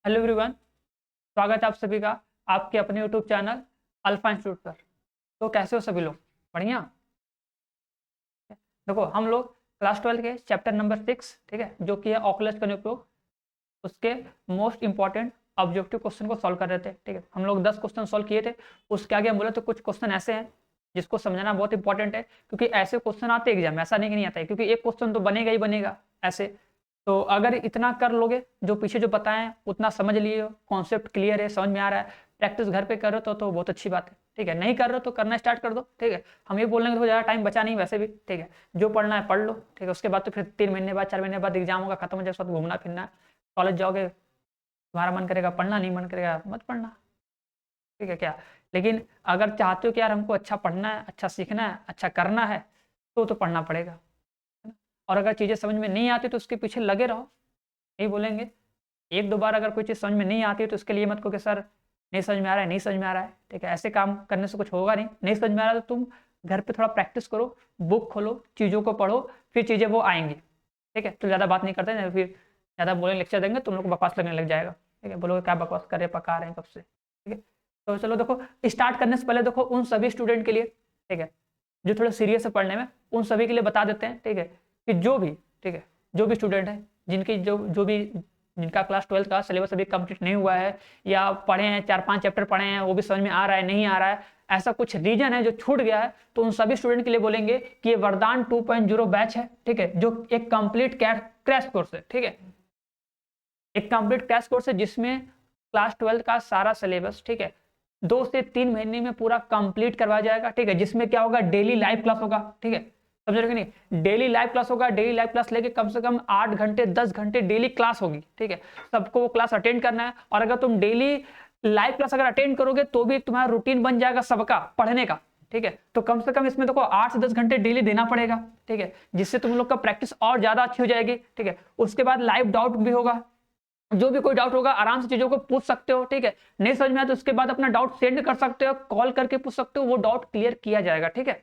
Hello everyone, स्वागत है आप सभी का आपके अपने यूट्यूब चैनल अल्फा इंस्टीट्यूट पर। तो कैसे हो सभी लोग? बढ़िया। देखो हम लोग क्लास 12 के चैप्टर नंबर 6, ठीक है, जो कि है ऑकुलस का उपयोग, उसके मोस्ट इंपॉर्टेंट ऑब्जेक्टिव क्वेश्चन को सॉल्व कर रहे थे। ठीक है, हम लोग 10 क्वेश्चन सॉल्व किए थे। उसके आगे हम बोले तो कुछ क्वेश्चन ऐसे हैं जिसको समझना बहुत इंपॉर्टेंट है, क्योंकि ऐसे क्वेश्चन आते हैं एग्जाम में, ऐसा नहीं कि नहीं आता है, क्योंकि एक क्वेश्चन तो बनेगा ही बनेगा ऐसे। तो अगर इतना कर लोगे, जो पीछे जो बताएं उतना समझ लिए हो, कॉन्सेप्ट क्लियर है, समझ में आ रहा है, प्रैक्टिस घर पे कर रहे हो तो बहुत अच्छी बात है। ठीक है, नहीं कर रहे हो तो करना स्टार्ट कर दो। ठीक है, हम ये बोलेंगे तो ज़्यादा टाइम बचा नहीं वैसे भी। ठीक है, जो पढ़ना है पढ़ लो। ठीक है, उसके बाद तो फिर 3 महीने बाद 4 महीने बाद एग्जाम होगा, खत्म हो जाए, उस वक्त घूमना फिरना, कॉलेज जाओगे, तुम्हारा मन करेगा पढ़ना, नहीं मन करेगा मत पढ़ना। ठीक है क्या? लेकिन अगर चाहते हो कि यार हमको अच्छा पढ़ना है, अच्छा सीखना है, अच्छा करना है, तो पढ़ना पड़ेगा, है ना? और अगर चीज़ें समझ में नहीं आती तो उसके पीछे लगे रहो। यही बोलेंगे, एक दो बार अगर कोई चीज़ समझ में नहीं आती है तो उसके लिए मत कहो कि सर नहीं समझ में आ रहा है, नहीं समझ में आ रहा है। ठीक है, ऐसे काम करने से कुछ होगा नहीं। नहीं समझ में आ रहा है तो तुम घर पे थोड़ा प्रैक्टिस करो, बुक खोलो, चीज़ों को पढ़ो, फिर चीज़ें वो आएंगी। ठीक है, तो ज़्यादा बात नहीं करते ना, फिर ज़्यादा बोलेंगे, लेक्चर देंगे, तुम लोग को बकवास लगने लग जाएगा। ठीक है, बोलोगे क्या बकवास कर रहे, पका रहे हैं कब से। ठीक है, तो चलो देखो, स्टार्ट करने से पहले देखो उन सभी स्टूडेंट के लिए, ठीक है, जो थोड़ा सीरियस है पढ़ने में, उन सभी के लिए बता देते हैं। ठीक है, कि जो भी, ठीक है, जो भी स्टूडेंट है, जिनकी जो भी जिनका क्लास 12 का सिलेबस अभी कंप्लीट नहीं हुआ है, या पढ़े हैं 4-5 चैप्टर पढ़े हैं, वो भी समझ में आ रहा है नहीं आ रहा है, ऐसा कुछ रीजन है जो छूट गया है, तो उन सभी स्टूडेंट के लिए बोलेंगे कि ये वरदान 2.0 बैच है। ठीक है, जो एक कंप्लीट क्रैश कोर्स है। ठीक है, एक कंप्लीट क्रैश कोर्स है जिसमें क्लास 12 का सारा सिलेबस, ठीक है, 2 से 3 महीने में पूरा कंप्लीट करवाया जाएगा। ठीक है, जिसमें क्या होगा, डेली लाइव क्लास होगा। ठीक है, समझ रहे हो कि नहीं? डेली लाइव क्लास होगा, डेली लाइव क्लास लेके कम से कम 8 घंटे 10 घंटे डेली क्लास होगी। ठीक है, सबको वो क्लास अटेंड करना है। और अगर तुम डेली लाइव क्लास अगर अटेंड करोगे तो भी तुम्हारा रूटीन बन जाएगा सबका पढ़ने का। ठीक है, तो कम से कम इसमें देखो 8 से 10 घंटे डेली देना पड़ेगा। ठीक है, जिससे तुम लोग का प्रैक्टिस और ज्यादा अच्छी हो जाएगी। ठीक है, उसके बाद लाइव डाउट भी होगा, जो भी कोई डाउट होगा आराम से चीजों को पूछ सकते हो। ठीक है, नहीं समझ में आया तो उसके बाद अपना डाउट सेंड कर सकते हो, कॉल करके पूछ सकते हो, वो डाउट क्लियर किया जाएगा। ठीक है,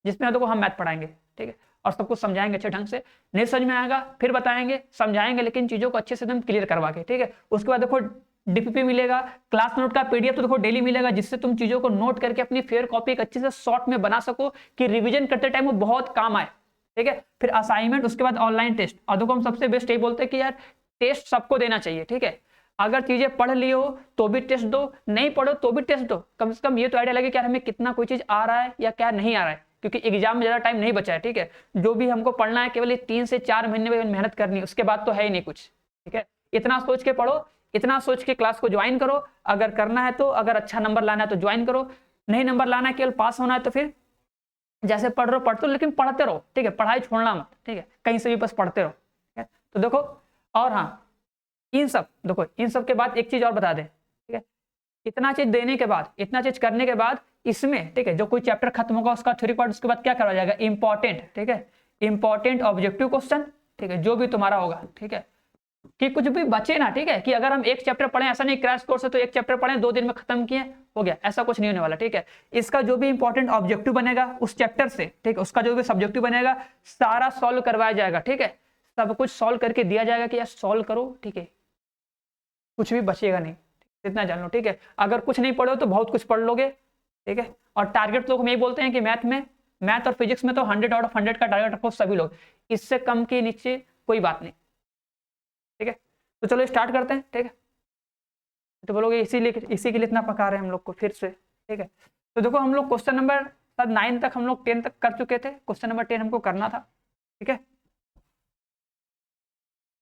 जिसमें देखो हम मैथ पढ़ाएंगे। ठीक है, और सबको समझाएंगे अच्छे ढंग से। नहीं समझ में आएगा फिर बताएंगे, समझाएंगे, लेकिन चीजों को अच्छे से एकदम क्लियर करवा के। ठीक है, उसके बाद देखो डीपीपी मिलेगा, क्लास नोट का पीडीएफ तो देखो डेली मिलेगा, जिससे तुम चीजों को नोट करके अपनी फेयर कॉपी एक अच्छे से शॉर्ट में बना सको कि रिवीजन करते टाइम वो बहुत काम आए। ठीक है, फिर असाइनमेंट, उसके बाद ऑनलाइन टेस्ट। और देखो हम सबसे बेस्ट यही बोलते हैं कि यार टेस्ट सबको देना चाहिए। ठीक है, अगर चीजें पढ़ ली हो तो भी टेस्ट दो, नहीं पढ़ो तो भी टेस्ट दो, कम से कम ये तो आइडिया लगे कि यार हमें कितना कोई चीज आ रहा है या क्या नहीं आ रहा है, क्योंकि एग्जाम में ज्यादा टाइम नहीं बचा है। ठीक है, जो भी हमको पढ़ना है केवल 3 से 4 महीने में मेहनत करनी है, उसके बाद तो है ही नहीं कुछ। ठीक है, इतना सोच के पढ़ो, इतना सोच के क्लास को ज्वाइन करो। अगर करना है तो, अगर अच्छा नंबर लाना है तो ज्वाइन करो, नहीं नंबर लाना है केवल पास होना है तो फिर जैसे पढ़ रहे हो पढ़ते हो, लेकिन पढ़ते रहो। ठीक है, पढ़ाई छोड़ना मत। ठीक है, कहीं से भी बस पढ़ते रहो। ठीक है, तो देखो, और हाँ, इन सब देखो, इन सब के बाद एक चीज और बता दें। ठीक है, इतना चीज देने के बाद, इतना चीज करने के बाद, इसमें, ठीक है, जो कोई चैप्टर खत्म होगा उसका थ्योरी पार्ट, उसके बाद क्या करवाया जाएगा, इंपॉर्टेंट। ठीक है, इंपॉर्टेंट ऑब्जेक्टिव क्वेश्चन। ठीक है, जो भी तुम्हारा होगा। ठीक है, कि कुछ भी बचे ना। ठीक है, कि अगर हम एक चैप्टर पढ़े, ऐसा नहीं क्रैश कोर्स है तो एक चैप्टर पढ़े 2 दिन में खत्म किए हो गया, ऐसा कुछ नहीं होने वाला। ठीक है, इसका जो भी इंपॉर्टेंट ऑब्जेक्टिव बनेगा उस चैप्टर से, ठीक है, उसका जो भी सब्जेक्टिव बनेगा सारा सॉल्व करवाया जाएगा। ठीक है, सब कुछ सॉल्व करके दिया जाएगा कि यार सॉल्व करो। ठीक है, कुछ भी बचेगा नहीं, इतना जान लो। ठीक है, अगर कुछ नहीं पढ़ो तो बहुत कुछ पढ़ लोगे। ठीक है, और टारगेट तो हम यही बोलते हैं कि मैथ और फिजिक्स में तो 100 आउट ऑफ 100 का टारगेट रखो सभी लोग, इससे कम के नीचे कोई बात नहीं। ठीक है, तो चलो स्टार्ट करते हैं। ठीक है, तो बोलोगे इसी के लिए इतना पका रहे हैं हम लोग को फिर से। ठीक है, तो देखो हम लोग क्वेश्चन नंबर 9 तक, हम लोग 10 तक कर चुके थे, क्वेश्चन नंबर 10 हमको करना था। ठीक है,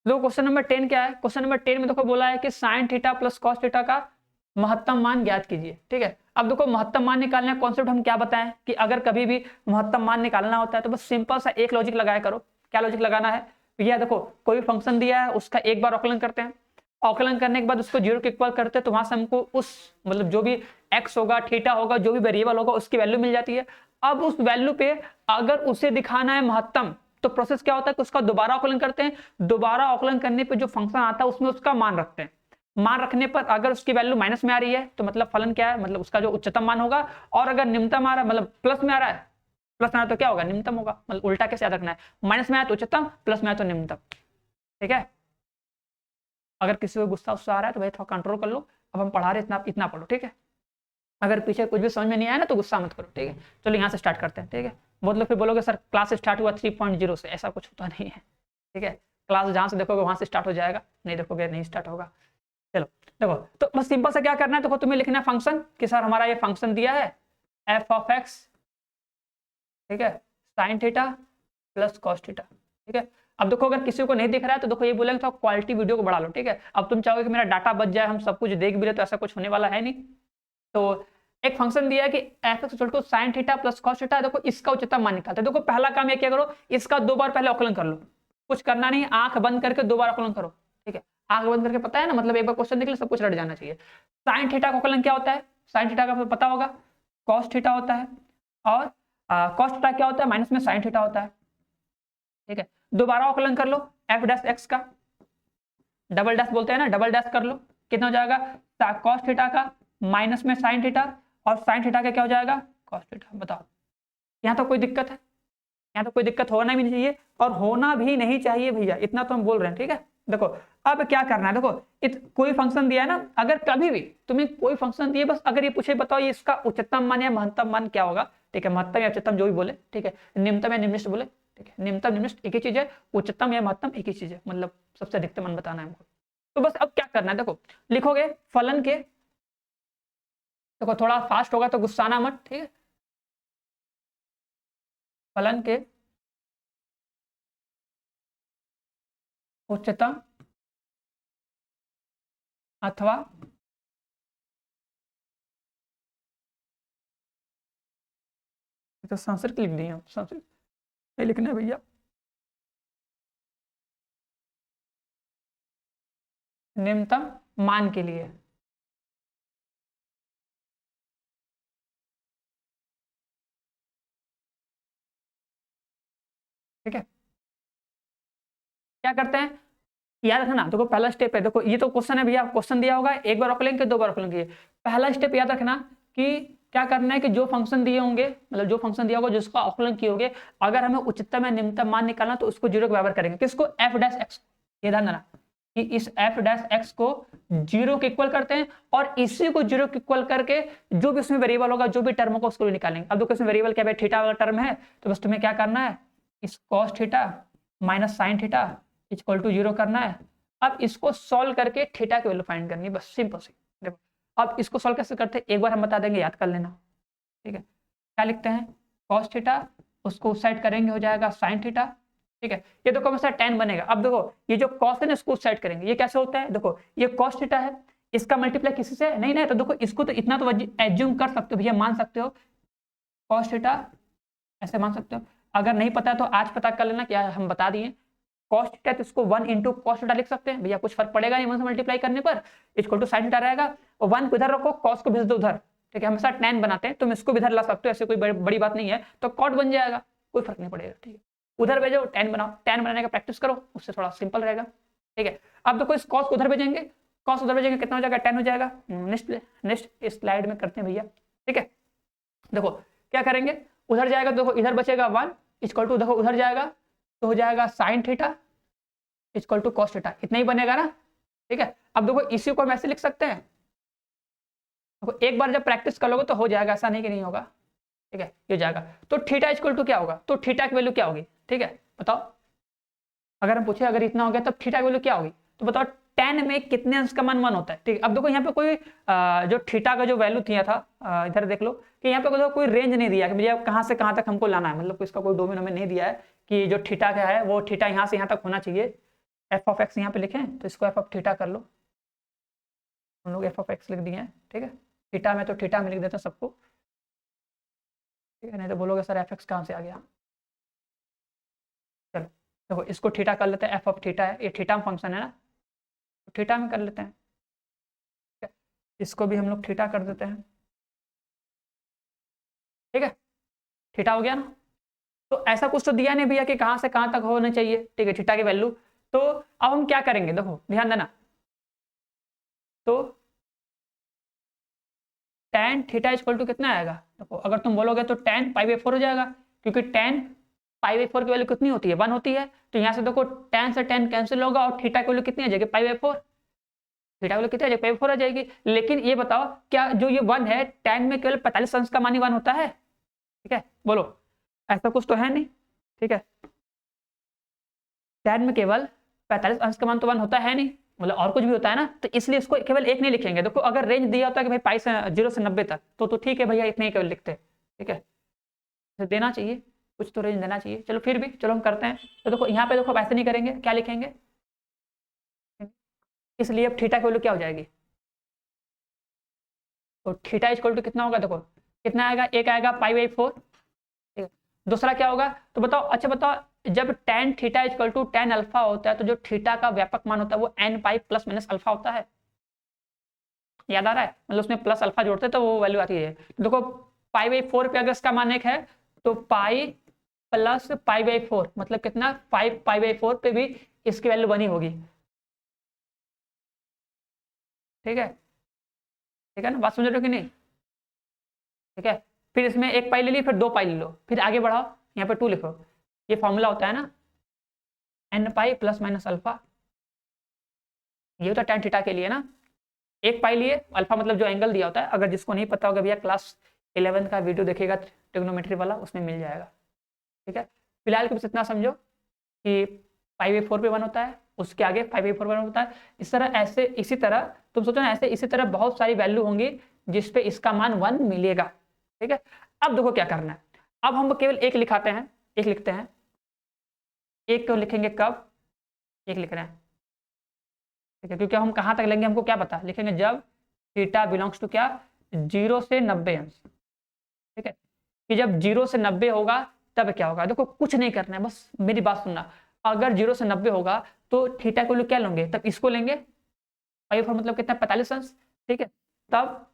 देखो क्वेश्चन नंबर 10 क्या है, क्वेश्चन नंबर 10 में देखो बोला है कि sign theta plus cos theta का महत्तम मान ज्ञात कीजिए। ठीक है, अब देखो महत्तम मान निकालने का कॉन्सेप्ट हम क्या बताएं, कि अगर कभी भी महत्तम मान निकालना होता है तो बस सिंपल सा एक लॉजिक लगाया करो। क्या लॉजिक लगाना है, यह देखो कोई फंक्शन दिया है, उसका एक बार आकलन करते हैं, आकलन करने के बाद उसको 0 के इक्वल करते हैं, तो वहां से हमको उस मतलब जो भी x होगा, थीटा होगा, जो भी वेरिएबल होगा उसकी वैल्यू मिल जाती है। अब उस वैल्यू पे अगर उसे दिखाना है महत्तम, तो प्रोसेस क्या होता है कि उसका दोबारा आकलन करते हैं, दोबारा आकलन करने पे जो फंक्शन आता है उसमें उसका मान रखते हैं। मान रखने पर अगर उसकी वैल्यू माइनस में आ रही है तो मतलब फलन क्या है, मतलब उसका जो उच्चतम मान होगा, और अगर निम्नतम आ रहा है मतलब प्लस में आ रहा है, प्लस में आ रहा है तो क्या होगा, निम्नतम होगा। मतलब उल्टा कैसे याद रखना है, माइनस में आया तो उच्चतम, प्लस में आया तो निम्नतम। ठीक है, अगर किसी को गुस्सा आ रहा है तो भाई थोड़ा कंट्रोल कर लो, अब हम पढ़ा रहे इतना इतना पढ़ो, ठीक है। अगर पीछे कुछ भी समझ में नहीं आया ना तो गुस्सा मत करो, ठीक है। चलो यहाँ से स्टार्ट करते हैं, ठीक है। बहुत लोग फिर बोलोगे सर क्लास स्टार्ट हुआ 3.0 से, ऐसा कुछ होता नहीं है, ठीक है। क्लास जहाँ से देखोगे वहां से स्टार्ट हो जाएगा, नहीं देखोगे नहीं स्टार्ट होगा। चलो देखो, तो बस सिंपल से क्या करना है, देखो तुम्हें लिखना है फंक्शन कि सर हमारा ये फंक्शन दिया है एफ ऑफ एक्स, ठीक है, sign theta plus cos theta, ठीक है। अब देखो अगर किसी को नहीं दिख रहा है तो देखो ये बोलेंगे तो क्वालिटी वीडियो को बढ़ा लो, ठीक है। अब तुम चाहोगे कि मेरा डाटा बच जाए, हम सब कुछ देख भी ले, तो ऐसा कुछ होने वाला है नहीं। तो एक फंक्शन दिया है कि F X equal to sine theta plus cos theta, देखो इसका उच्चतम मान निकालते हैं। देखो पहला काम ये क्या करो, इसका 2 बार पहले अवकलन कर लो, कुछ करना नहीं, आंख बंद करके 2 बार अवकलन करो, ठीक है। आंख बंद करके, पता है ना, मतलब एक बार क्वेश्चन निकले सब कुछ रट जाना चाहिए। साइन थीटा का अवकलन क्या होता है, साइन थीटा का पता होगा, कॉस थीटा होता है, और कॉस थीटा क्या होता है, माइनस में साइन थीटा होता है, ठीक है। दोबारा अवकलन कर लो एफ डैश एक्स का, डबल डैश बोलते हैं ना, डबल डैश कर लो, कितना हो जाएगा कॉस थीटा का माइनस में साइन थीटा, और साइन थीटा का क्या हो जाएगा कॉस थीटा। बताओ यहाँ तो कोई दिक्कत है, यहाँ तो कोई दिक्कत होना भी नहीं चाहिए, और होना भी नहीं चाहिए भैया, इतना तो हम बोल रहे हैं, ठीक है। देखो अब क्या करना है, देखो कोई फंक्शन दिया है ना, अगर कभी भी तुम्हें कोई फंक्शन दिए, बस अगर ये पूछे बताओ ये इसका उच्चतम मान या महत्तम मान क्या होगा, ठीक है, महत्तम या उच्चतम जो भी बोले, ठीक है, निम्नतम या निम्नलिखित बोले, ठीक है, निम्नतम निम्नलिखित एक ही चीज है, उच्चतम या महत्तम एक ही चीज है, मतलब सबसे अधिकतम मान बताना है हमको। तो बस अब क्या करना है, देखो लिखोगे फलन के, देखो थोड़ा फास्ट होगा तो गुस्साना मत, ठीक है। फलन के उच्चतम अथवा तो संस्कृत लिख दिए, संस्कृत नहीं लिखना है भैया, निम्नतम मान के लिए, ठीक है। क्या करते हैं याद रखना, देखो पहला स्टेप है, देखो ये तो क्वेश्चन है भैया, क्वेश्चन दिया होगा, एक बार अवकलन के 2 बार अवकलन किए। पहला स्टेप याद रखना कि क्या करना है कि जो फंक्शन दिए होंगे, मतलब जो फंक्शन दिया होगा जिसका अवकलन किए होंगे, अगर हमें उच्चतम या निम्नतम मान निकालना तो उसको 0 के बराबर करेंगे, किसको एफ डैश एक्स, ये ध्यान देना कि इस एफ डैश एक्स को 0 के इक्वल करते हैं, और इसी को 0 के इक्वल करके जो भी उसमें वेरिएबल होगा, जो भी टर्म होगा उसको भी निकालेंगे। अब देखो इसमें वेरिएबल क्या है, थीटा वाला टर्म है, तो बस तुम्हें क्या करना है, इस cos theta minus sine theta equal to 0 करना है। अब इसको सॉल्व करके थीटा की वैल्यू फाइंड करनी है, बस सिंपल सी। देखो अब इसको सॉल्व कैसे करते हैं एक बार हम बता देंगे, याद कर लेना, ठीक है। क्या लिखते हैं कॉस थीटा, उसको उस साइड करेंगे हो जाएगा साइन थीटा, ठीक है। ये देखो हमेशा tan बनेगा। अब देखो ये जो कॉस है ना इसको उस साइड करेंगे, ये कैसे होता है, देखो ये कॉस थीटा है, इसका मल्टीप्लाई किसी से नहीं ना, तो देखो इसको तो इतना तो एज्यूम कर सकते हो भैया, मान सकते हो कॉस थीटा ऐसे मान सकते हो। अगर नहीं पता तो आज पता कर लेना, क्या हम बता दिए कॉस थीटा, तो इसको 1 इंटू कॉस थीटा लिख सकते हैं भैया, कुछ फर्क पड़ेगा नहीं, 1 से मल्टीप्लाई करने पर इक्वल टू साइन थीटा रहेगा, और 1 को इधर रखो, कॉस को भेज दो उधर, ठीक है। हमेशा tan बनाते हैं, तुम इसको भी इधर ला सकते हो, ऐसे कोई बड़ी बात नहीं है, तो कॉट बन जाएगा, कोई फर्क नहीं पड़ेगा, ठीक है। उधर भेजो tan बनाओ, tan बनाने का प्रैक्टिस करो, उससे थोड़ा सिंपल रहेगा, ठीक है। अब देखो इस कॉस को उधर भेजेंगे, कॉस उधर भेजेंगे कितना हो जाएगा tan हो जाएगा। नेक्स्ट स्लाइड में करते हैं भैया, ठीक है। देखो क्या करेंगे, उधर जाएगा, देखो इधर बचेगा 1 इक्वल टू, देखो उधर जाएगा तो हो जाएगा sine theta equal to cos theta, इतना ही बनेगा ना, ठीक है। अब देखो इसी को हम ऐसे लिख सकते हैं, देखो एक बार जब प्रैक्टिस कर लोगे तो हो जाएगा, ऐसा नहीं कि नहीं होगा, ठीक है। ये जाएगा तो थीटा इक्वल टू क्या होगा, तो थीटा की वैल्यू क्या होगी, ठीक है बताओ। अगर हम पूछे अगर इतना हो गया तब थीटा की वैल्यू क्या होगी, तो बताओ tan में कितने अंश का मान 1 होता है, ठीक है। अब देखो यहाँ पे कोई जो थीटा का जो वैल्यू दिया था, इधर देख लो कि यहाँ पे कोई रेंज नहीं दिया कि भैया कहाँ से कहाँ तक हमको लाना है, मतलब इसका कोई डोमेन हमें नहीं दिया है कि जो थीटा का है वो थीटा यहाँ से यहाँ तक होना चाहिए। एफ ऑफ एक्स यहाँ पे लिखें तो इसको एफ ऑफ थीटा कर लो, हम लोग एफ ऑफ एक्स लिख दिए हैं, ठीक है। थीटा में तो थीटा में लिख देते हैं सबको, ठीक है, नहीं तो बोलोगे सर एफ एक्स कहाँ से आ गया। चलो देखो इसको थीटा कर लेते हैं, एफ ऑफ थीटा है, ये थीटा फंक्शन है ना, तो थीटा में कर लेते हैं, ठीक है। इसको भी हम लोग थीटा कर देते हैं, ठीक है, थीटा हो गया ना। तो ऐसा कुछ तो दिया नहीं भैया कि कहाँ से कहाँ तक होना चाहिए, ठीक है, थीटा की वैल्यू। तो अब हम क्या करेंगे, देखो ध्यान देना, तो tan थीटा इक्वल टू कितना आएगा, देखो अगर तुम बोलोगे तो tan π/4 हो जाएगा, क्योंकि tan π/4 की वैल्यू कितनी होती है 1 होती है, तो यहाँ से देखो tan से tan कैंसिल होगा और थीटा की वैल्यू कितनी आ जाएगी π/4, थीटा वैल्यू कितनी आ जाएगी, पाई4 आ जाएगी। लेकिन ये बताओ क्या जो ये 1 है tan में केवल 45 अंश का मान ही 1 होता है? ठीक है, बोलो ऐसा कुछ तो है नहीं। ठीक है, tan में केवल 45 अंश का मान तो 1 होता है नहीं, मतलब और कुछ भी होता है ना, तो इसलिए इसको केवल एक नहीं लिखेंगे। देखो अगर रेंज दिया होता है कि भाई पाई से 0 से 90 तक तो ठीक है भैया, इतने ही केवल लिखते हैं। ठीक है, तो देना चाहिए, कुछ तो रेंज देना चाहिए। चलो फिर भी चलो हम करते हैं। तो देखो यहाँ पे देखो अब ऐसे नहीं करेंगे, क्या लिखेंगे, इसलिए अब थीटा की वैल्यू क्या हो जाएगी, तो थीटा इक्वल टू कितना होगा, देखो कितना आएगा, एक आएगा पाई/4। ठीक है, दूसरा क्या होगा तो बताओ, अच्छा बताओ जब tan theta equal to tan alpha होता है तो जो थीटा का व्यापक मान होता है वो n pi plus minus alpha होता है, याद आ रहा है, मतलब उसमें प्लस अल्फा जोड़ते हैं तो वो वैल्यू आती है। देखो पाई/4 पे अगर इसका मान एक है तो पाई प्लस पाई/4 मतलब कितना, 5 पाई/4 पे भी इसकी वैल्यू बनी होगी। ठीक है, ठीक है ना, बात समझ रहे हो कि नहीं? ठीक है, फिर इसमें एक पाई ले ली, फिर 2 पाई ले लो, फिर आगे बढ़ाओ, यहाँ पे 2 लिखो। ये फॉर्मूला होता है ना n pi plus minus alpha, ये होता है tan थीटा के लिए ना। एक पाई लिए, अल्फा मतलब जो एंगल दिया होता है, अगर जिसको नहीं पता होगा भैया क्लास 11 का वीडियो देखेगा ट्रिग्नोमेट्री वाला, उसमें मिल जाएगा। ठीक है, फिलहाल के बस इतना समझो कि पाई/4 पे 1 होता है, उसके आगे 5/4 1 होता है। इस तरह ऐसे इसी तरह तुम सोचो ना, ऐसे इसी तरह बहुत सारी वैल्यू होंगी जिसपे इसका मान 1 मिलेगा। ठीक है, अब देखो क्या करना है, अब हम केवल एक लिखाते हैं, एक लिखते हैं, एक को लिखेंगे कब, एक लिख रहे हैं। ठीक है, क्योंकि हम कहाँ तक लेंगे हमको क्या पता, लिखेंगे जब थीटा बिलोंग्स टू क्या, 0 से 90 अंश। ठीक है, कि जब 0 से 90 होगा तब क्या होगा, देखो कुछ नहीं करना है, बस मेरी बात सुनना। अगर 0 से 90 होगा तो थीटा को लोग क्या लेंगे, तब इसको लेंगे, पाई/4 मतलब कितना, 45 अंश। ठीक है, तब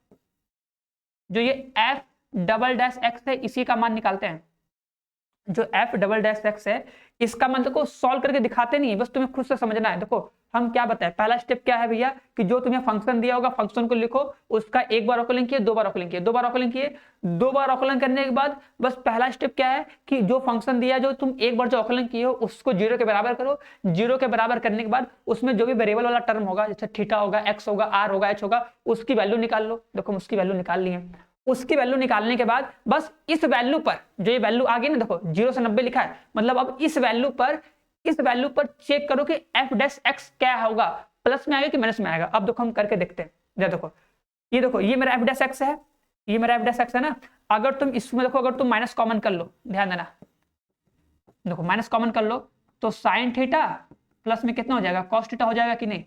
जो ये एफ डबल डैश एक्स है इसी का मान निकालते हैं। जो एफ डबल डैश एक्स है इसका मान देखो सॉल्व करके दिखाते नहीं, बस तुम्हें खुद से समझना है। देखो हम क्या बताएं, पहला स्टेप क्या है भैया कि जो तुम्हें फंक्शन दिया होगा फंक्शन को लिखो, उसका एक बार अवकलन किए, 2 बार अवकलन किए, 2 बार अवकलन किए, 2 बार अवकलन करने के बाद बस पहला स्टेप क्या है कि जो फंक्शन दिया जो तुम एक बार जो अवकलन किए हो उसको 0 के बराबर करो। 0 के बराबर करने के बाद उसमें जो भी वेरिएबल वाला टर्म होगा, जैसे थीटा होगा, एक्स होगा, आर होगा, एच होगा, उसकी वैल्यू निकाल लो। देखो उसकी वैल्यू निकाल ली है। उसकी वैल्यू निकालने के बाद बस इस वैल्यू पर, जो ये वैल्यू आ गई ना, देखो 0 से 90 लिखा है, मतलब अब इस वैल्यू पर चेक करो कि एफ डैश एक्स क्या होगा, प्लस में आएगा कि माइनस में आएगा। अब देखो हम करके देखते हैं। देखो ये मेरा एफ डैश एक्स है, ये मेरा एफ डैश एक्स है ना। अगर तुम इसमें देखो, अगर तुम माइनस कॉमन कर लो, ध्यान देना, देखो माइनस कॉमन कर लो तो साइन थीटा प्लस में कितना हो जाएगा, कॉस थीटा हो जाएगा कि नहीं,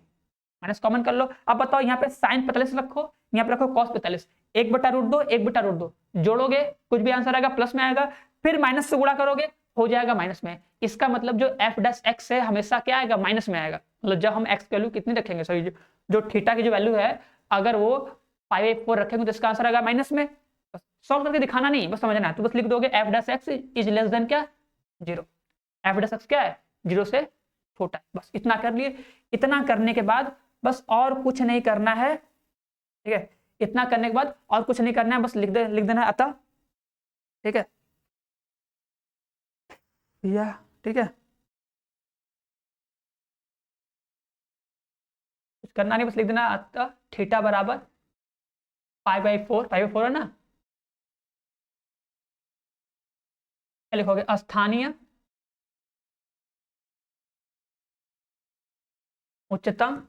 माइनस कॉमन कर लो। अब बताओ यहाँ पे साइन 45 रखो, यहाँ पे रखो कॉस 45, 1/√2 1/√2 जोड़ोगे कुछ भी आंसर आएगा प्लस में आएगा, फिर माइनस से गुणा करोगे हो जाएगा माइनस में। इसका मतलब जो एफ डैश एक्स है हमेशा क्या आएगा, माइनस में आएगा। मतलब जब हम एक्स की वैल्यू कितनी रखेंगे, सॉरी जो थीटा की जो वैल्यू है अगर वो पाई/4 रखेंगे तो इसका आंसर आएगा माइनस में। सॉल्व करके दिखाना नहीं, बस समझना है। तो बस लिख दोगे F dash x is less than क्या, 0। एफ डैश एक्स क्या है, 0 से छोटा है। बस इतना कर लिए। इतना करने के बाद बस और कुछ नहीं करना है। ठीक है, इतना करने के बाद और कुछ नहीं करना है, बस लिख देना है अतः। ठीक है भैया, ठीक है कुछ करना नहीं, बस लिख देना अतः थीटा बराबर पाई/4, पाई/4 है ना, क्या लिखोगे, स्थानीय उच्चतम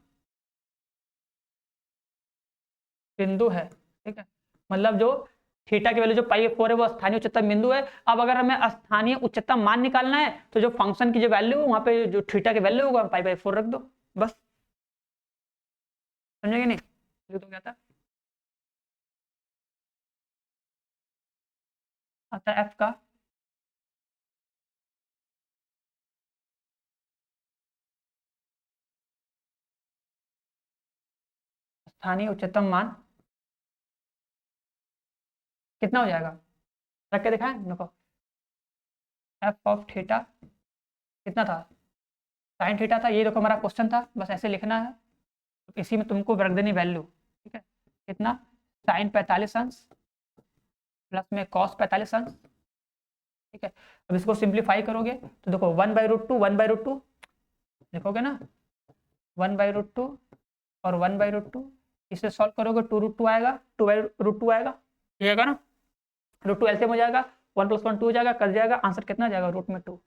बिंदु है। ठीक है, मतलब जो थीटा की वैल्यू जो पाई/4 है वो स्थानीय उच्चतम बिंदु है। अब अगर हमें स्थानीय उच्चतम मान निकालना है तो जो फंक्शन की जो वैल्यू है वहां पे जो थीटा की वैल्यू होगा पाई/4 रख दो, बस। समझेंगे नहीं, लिख दो क्या था, आता एफ का स्थानीय उच्चतम मान कितना हो जाएगा, रख के दिखाएं, देखो एफ ऑफ थीटा कितना था, साइन थीटा था। ये देखो हमारा क्वेश्चन था, बस ऐसे लिखना है। तो इसी में तुमको रख देनी वैल्यू। ठीक है, कितना, साइन 45 अंश प्लस में कॉस 45 अंश। ठीक है, अब इसको सिंप्लीफाई करोगे तो देखो 1/√2 1/√2 लिखोगे ना, 1/√2 और 1/√2। इसे सॉल्व करोगे 2√2 आएगा, 2/√2 आएगा, ठीक है ना। √2 एलसीएम हो जाएगा, 1 + 1 2 हो जाएगा, कट जाएगा, आंसर कितना जाएगा √2।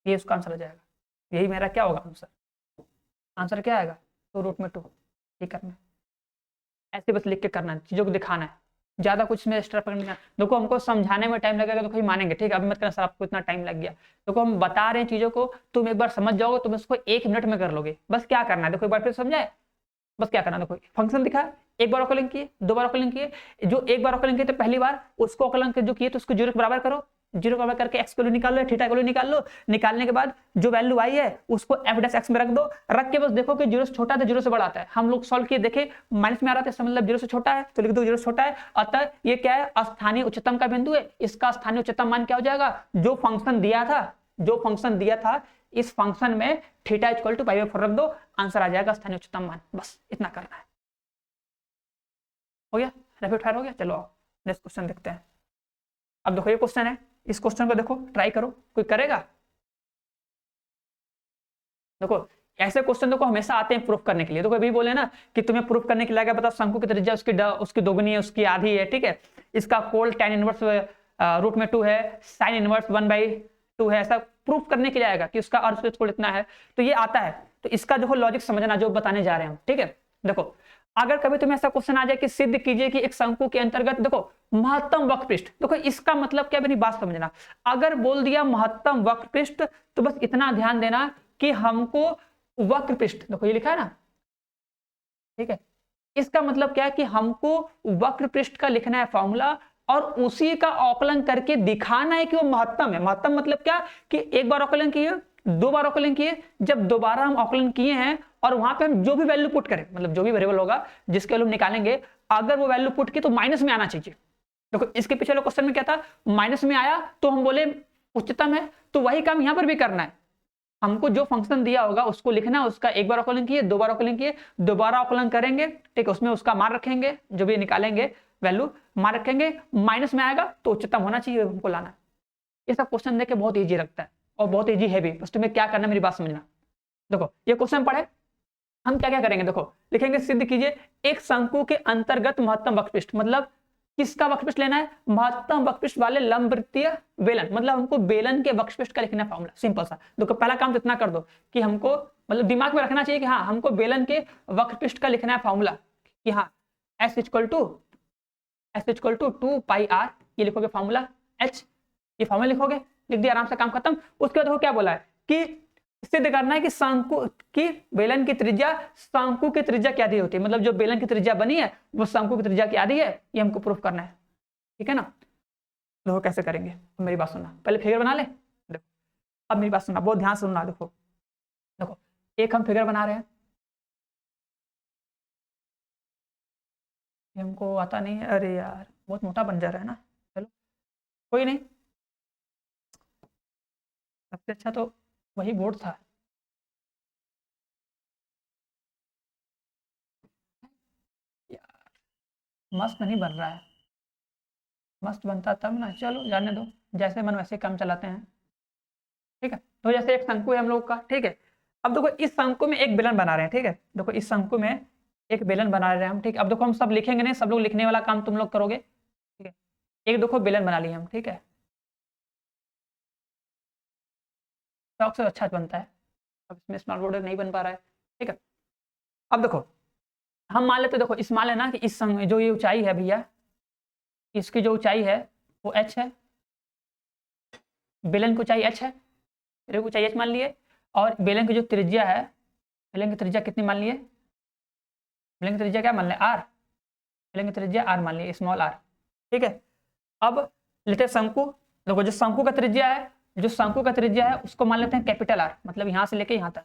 ये उसका आंसर हो जाएगा। यही मेरा क्या होगा आंसर, आंसर क्या आएगा, तो √2। ये करना है, ऐसे बस लिख के करना है, चीज़ों को दिखाना है, ज़्यादा कुछ में एक्स्ट्रा पकड़ना है। देखो हमको समझाने में टाइम लगेगा तो कोई मानेंगे, ठीक है, अभी मत करना सर आपको इतना टाइम लग गया। देखो हम बता रहे हैं चीज़ों को, तुम एक बार समझ जाओगे, तुम इसको 1 मिनट में कर लोगे। बस क्या करना है, देखो एक बार फिर समझाए, बस क्या करना है, देखो फंक्शन दिखा, एक बार ऑकलिंग किए, 2 बार ऑकलिंग किए, जो एक बार ऑकलिंग किए तो पहली बार उसको ऑकलिंग जो किए तो उसको 0 के बराबर करो, 0 बराबर करके एक्स वैल्यू निकाल लो, थीटा वैल्यू निकाल लो, निकालने के बाद जो वैल्यू आई है उसको f' में रख दो, रख के बस देखो कि 0 से छोटा है 0 से बड़ा आता है। हम लोग सॉल्व किए देखे माइनस में आ रहा था, इसका मतलब 0 से छोटा है, तो लिख दो 0 से छोटा है, अतः ये क्या है, स्थानीय उच्चतम का बिंदु है। इसका स्थानीय उच्चतम मान क्या हो जाएगा, जो फंक्शन दिया था, जो फंक्शन दिया था इस फंक्शन में थीटा इक्वल टू π/4 रख दो, आंसर आ जाएगा स्थानीय उच्चतम मान। बस इतना करना है, हो गया, रैपिड फायर हो गया। चलो नेक्स्ट क्वेश्चन देखते हैं। अब देखो ये क्वेश्चन है, इस क्वेश्चन को देखो, ट्राई करो, कोई करेगा। देखो ऐसे क्वेश्चन देखो हमेशा आते हैं प्रूफ करने के लिए। देखो अभी बोले ना कि तुम्हें प्रूफ करने के लिए क्या पता, शंकु की त्रिज्या उसकी दोगुनी है, उसकी आधी है, ठीक है, इसका कोल tan इनवर्स √2 है, sin इनवर्स 1/2 है, ऐसा प्रूफ करने के लिए आएगा कि उसका अर्थ कोल इतना है, तो ये आता है। तो इसका देखो लॉजिक समझना जो बताने जा रहे हैं हम, ठीक है। देखो अगर कभी तुम्हें ऐसा क्वेश्चन आ जाए कि सिद्ध कीजिए कि एक शंकु के अंतर्गत, देखो महत्तम वक्रपृष्ठ, देखो इसका मतलब क्या, मेरी बात समझना, अगर बोल दिया महत्तम वक्रपृष्ठ तो बस इतना ध्यान देना कि हमको वक्रपृष्ठ, देखो ये लिखा है ना, ठीक है, इसका मतलब क्या है कि हमको वक्रपृष्ठ का लिखना है फॉर्मूला और उसी का आकलन करके दिखाना है कि वो महत्तम है। महत्तम मतलब क्या कि एक बार आकलन किए, 2 बार आकलन किए, जब दोबारा हम आकलन किए हैं और वहां पे हम जो भी वैल्यू पुट करें, मतलब जो भी वेरिएबल होगा जिसके वैल्यू निकालेंगे, अगर वो वैल्यू पुट की तो माइनस में आना चाहिए। देखो इसके पीछे वाले क्वेश्चन में क्या था, माइनस में आया तो हम बोले उच्चतम है, तो वही काम यहां पर भी करना है। हमको जो फंक्शन दिया होगा उसको लिखना है, उसका एक बार आकलन किए, 2 बार आकलन किए, दोबारा आकलन करेंगे, ठीक है, उसमें उसका मान रखेंगे, जो भी निकालेंगे वैल्यू मान रखेंगे, माइनस में आएगा तो उच्चतम होना चाहिए, हमको लाना है। ये सब क्वेश्चन देख के बहुत ईजी लगता है और बहुत ईजी है भी, बस तुम्हें क्या करना, मेरी बात समझना। देखो ये क्वेश्चन पढ़े, हम क्या क्या करेंगे, देखो लिखेंगे सिद्ध कीजिए एक शंकु के अंतर्गत महत्तम वक्रपृष्ठ, मतलब किसका वक्रपृष्ठ लेना है, महत्तम वक्रपृष्ठ वाले लंबवृत्तीय बेलन, मतलब हमको बेलन के वक्रपृष्ठ का लिखना है फॉर्मूला, सिंपल सा। देखो पहला काम तो इतना कर दो कि हमको मतलब दिमाग में रखना चाहिए कि हाँ हमको बेलन के वक्रपृष्ठ का लिखना है फॉर्मूला कि हाँ s इक्वल टू 2πr, ये लिखोगे फॉर्मूला h, ये फॉर्मूला लिखोगे, लिख दिया, आराम से काम खत्म। उसके बाद देखो क्या बोला है कि सिद्ध करना है कि शंकु की बेलन की त्रिज्या शंकु की त्रिज्या क्या दी होती है, मतलब जो बेलन की त्रिज्या बनी है वो शंकु की त्रिज्या क्या दी है, ये हमको प्रूफ करना है, ठीक है ना। देखो कैसे करेंगे, मेरी बात सुनना, पहले फिगर बना ले। देखो अब मेरी बात सुनना, बहुत ध्यान से सुनना। देखो देखो एक हम फिगर बना रहे हैं, ये हमको आता नहीं है, अरे यार बहुत मोटा बन जा रहा है ना, चलो कोई नहीं, सबसे अच्छा तो वही बोर्ड था। यार मस्त नहीं बन रहा है, मस्त बनता तब ना, चलो जाने दो, जैसे मन वैसे काम चलाते हैं, ठीक है। तो जैसे एक शंकु है हम लोग का, ठीक है, अब देखो इस शंकु में एक बेलन बना रहे हैं, ठीक है, देखो इस शंकु में एक बेलन बना रहे हैं हम, ठीक है। अब देखो हम सब लिखेंगे नहीं, सब लोग लिखने वाला काम तुम लोग करोगे, ठीक है। एक देखो बेलन बना लिए हम, ठीक है, चौक से अच्छा बनता है, अब इसमें स्मॉल बॉर्डर नहीं बन पा रहा है, ठीक है। अब देखो हम मान लेते, देखो इस मान लेना कि इस जो ये ऊंचाई है भैया, इसकी जो ऊंचाई है वो h है, बेलन की ऊंचाई h है, ऊंचाई h मान लिए, और बेलन की जो त्रिज्या है, बेलन की त्रिज्या कितनी मान लिए, बेलन की त्रिज्या क्या मान लिया, r, बेलन की त्रिज्या r मान लिए, स्मॉल r, ठीक है। अब लेते हैं शंकु, देखो जो शंकु का त्रिज्या है, जो शंकु का त्रिज्या है उसको मान लेते हैं कैपिटल R, मतलब यहाँ से लेके यहाँ तक,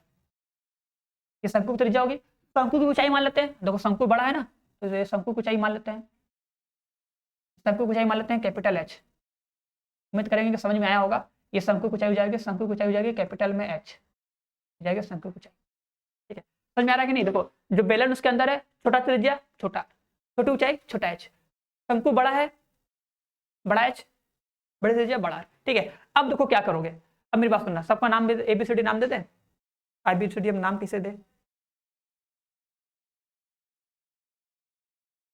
ये शंकु की त्रिज्या होगी। शंकु की ऊंचाई मान लेते हैं, देखो शंकु बड़ा है ना, तो ये शंकु की ऊंचाई मान लेते हैं, शंकु की ऊंचाई मान लेते हैं कैपिटल H, उम्मीद करेंगे कि समझ में आया होगा। ये शंकु की ऊंचाई हो जाएगी, शंकु की ऊंचाई हो जाएगी कैपिटल में H, जाएगा शंकु की ऊंचाई, ठीक है। समझ में आ रहा है कि नहीं, देखो जो बेलन उसके अंदर है, छोटा त्रिज्या छोटा, छोटी ऊंचाई छोटा h, शंकु बड़ा है बड़ा h, बड़े त्रिज्या बड़ा, ठीक है। अब देखो क्या करोगे, अब मेरी बात सुनना, सबका नाम ABCD नाम देते हैं, ABCD हम नाम किसे दे,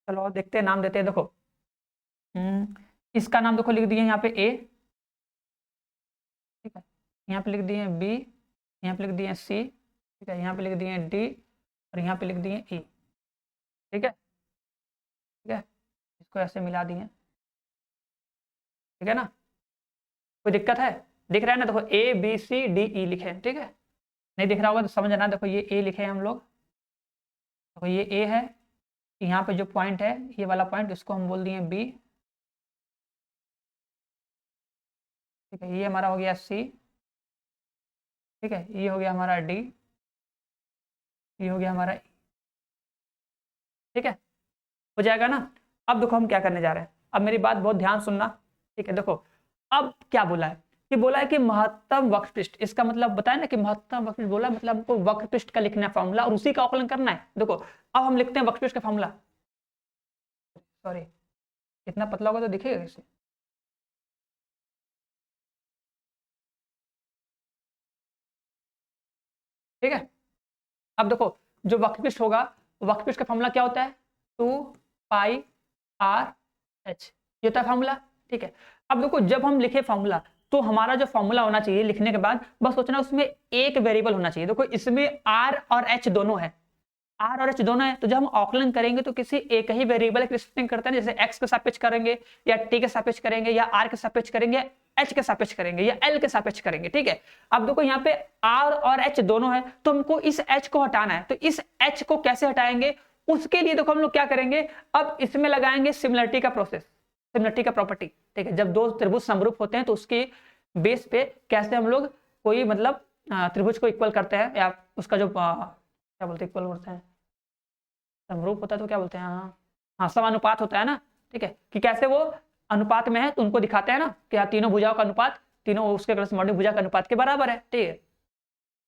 चलो और देखते हैं, नाम देते हैं। देखो इसका नाम देखो लिख दिए यहाँ पे ए, ठीक है, यहाँ पे लिख दिए बी, यहाँ पे लिख दिए सी, ठीक है, यहाँ पे लिख दिए डी, और यहाँ पे लिख दिए ई। ठीक है, ठीक है, इसको ऐसे मिला दिए, ठीक है ना। कोई दिक्कत है? दिख रहा है ना, देखो A B C D E लिखे हैं, ठीक है। नहीं दिख रहा होगा तो समझना, देखो ये ए लिखे हैं हम लोग, देखो ये ए है, यहाँ पे जो पॉइंट है ये वाला पॉइंट, इसको हम बोल दिए बी, ठीक है। ये हमारा हो गया सी, ठीक है, ये हो गया हमारा डी, ये हो गया हमारा ई, ठीक है, हो जाएगा ना। अब देखो हम क्या करने जा रहे हैं, अब मेरी बात बहुत ध्यान सुनना, ठीक है। देखो अब क्या बोला है, कि बोला है कि महत्तम वक्रपृष्ठ, इसका मतलब बताया ना कि महत्तम वक्रपृष्ठ बोला मतलब हमको वक्रपृष्ठ का लिखना है फॉर्मूला, और उसी का आकलन करना है। देखो अब हम लिखते हैं वक्रपृष्ठ का फॉर्मूला, सॉरी इतना पतला होगा तो दिखेगा कैसे, ठीक है। अब देखो जो वक्रपृष्ठ होगा, वक्रपृष्ठ का फॉर्मूला क्या होता है, 2πr/h, ये होता है फॉर्मूला, ठीक है। अब देखो जब हम लिखे फॉर्मूला, तो हमारा जो फॉर्मूला होना चाहिए लिखने के बाद, बस सोचना उसमें एक वेरिएबल होना चाहिए। देखो इसमें r और h दोनों है, r और h दोनों है, तो जब हम आकलन करेंगे तो किसी एक ही वेरिएबल के रिस्पेक्ट करते हैं, जैसे x के सापेक्ष करेंगे, या t के सापेक्ष करेंगे, या r के सापेक्ष करेंगे, या h के सापेक्ष करेंगे, या l के सापेक्ष करेंगे, ठीक है। अब देखो यहाँ पे r और h दोनों है, तो हमको इस h को हटाना है, तो इस h को कैसे हटाएंगे, उसके लिए देखो हम लोग क्या करेंगे, अब इसमें लगाएंगे सिमिलरिटी का प्रोसेस, सिमिलरिटी का प्रॉपर्टी, ठीक है। जब दो त्रिभुज समरूप होते हैं तो उसके बेस पे कैसे हम लोग कोई मतलब त्रिभुज को इक्वल करते हैं, या उसका जो क्या बोलते हैं, इक्वल बोलते हैं, समरूप होता है तो क्या बोलते हैं, हाँ हाँ समानुपात होता है ना, ठीक है, कि कैसे वो अनुपात में है, तो उनको दिखाते हैं ना कि हाँ तीनों भुजाओं का अनुपात, तीनों उसके करस्पॉन्डिंग भुजा का अनुपात के बराबर है, ठीक है,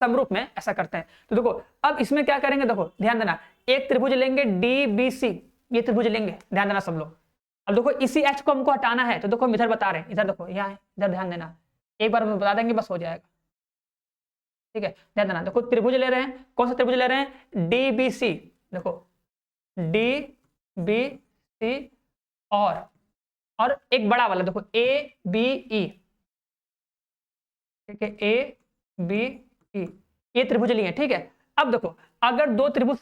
समरूप में ऐसा करते हैं। तो देखो अब इसमें क्या करेंगे, देखो ध्यान देना, एक त्रिभुज लेंगे डी बी सी, ये त्रिभुज लेंगे, ध्यान देना सब लोग। अब देखो इसी एच को हमको हटाना है, तो देखो हम इधर बता रहे हैं, इधर देखो यहाँ है, इधर ध्यान देना, एक बार बता देंगे बस हो जाएगा, ठीक है। ध्यान देना, देखो त्रिभुज ले रहे हैं, कौन सा त्रिभुज ले रहे हैं, डी बी सी, देखो डी बी सी, और एक बड़ा वाला देखो ए बी ई, ठीक है, ए बी ई, ये त्रिभुज लिए, ठीक है। अब देखो अगर दो त्रिभुज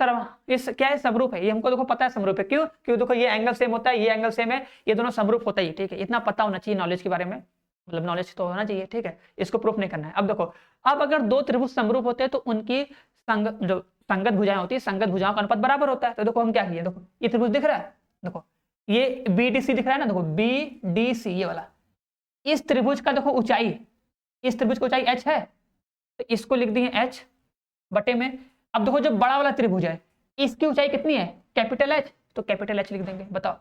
इस क्या है, समरूप है, ये हमको देखो पता है समरूप है, क्यों, क्यों देखो ये एंगल सेम होता है, ये एंगल सेम है, ये दोनों समरूप होता ही, ठीक है। इतना पता होना चाहिए नॉलेज के बारे में, मतलब नॉलेज तो होना चाहिए, ठीक है, इसको प्रूफ नहीं करना है। अब देखो अब अगर दो त्रिभुज समरूप होते हैं तो उनकी जो संगत भुजाएं होती है, संगत भुजाओं का अनुपात बराबर होता है। तो देखो हम क्या किए, देखो ये त्रिभुज दिख रहा है, देखो ये बी डी सी दिख रहा है ना, देखो बी डी सी ये वाला, इस त्रिभुज का देखो ऊंचाई, इस त्रिभुज की ऊंचाई h है, तो इसको लिख दिए h बटे में। अब देखो जो बड़ा वाला त्रिभुज है, इसकी ऊंचाई कितनी है, कैपिटल H, तो कैपिटल H लिख देंगे, बताओ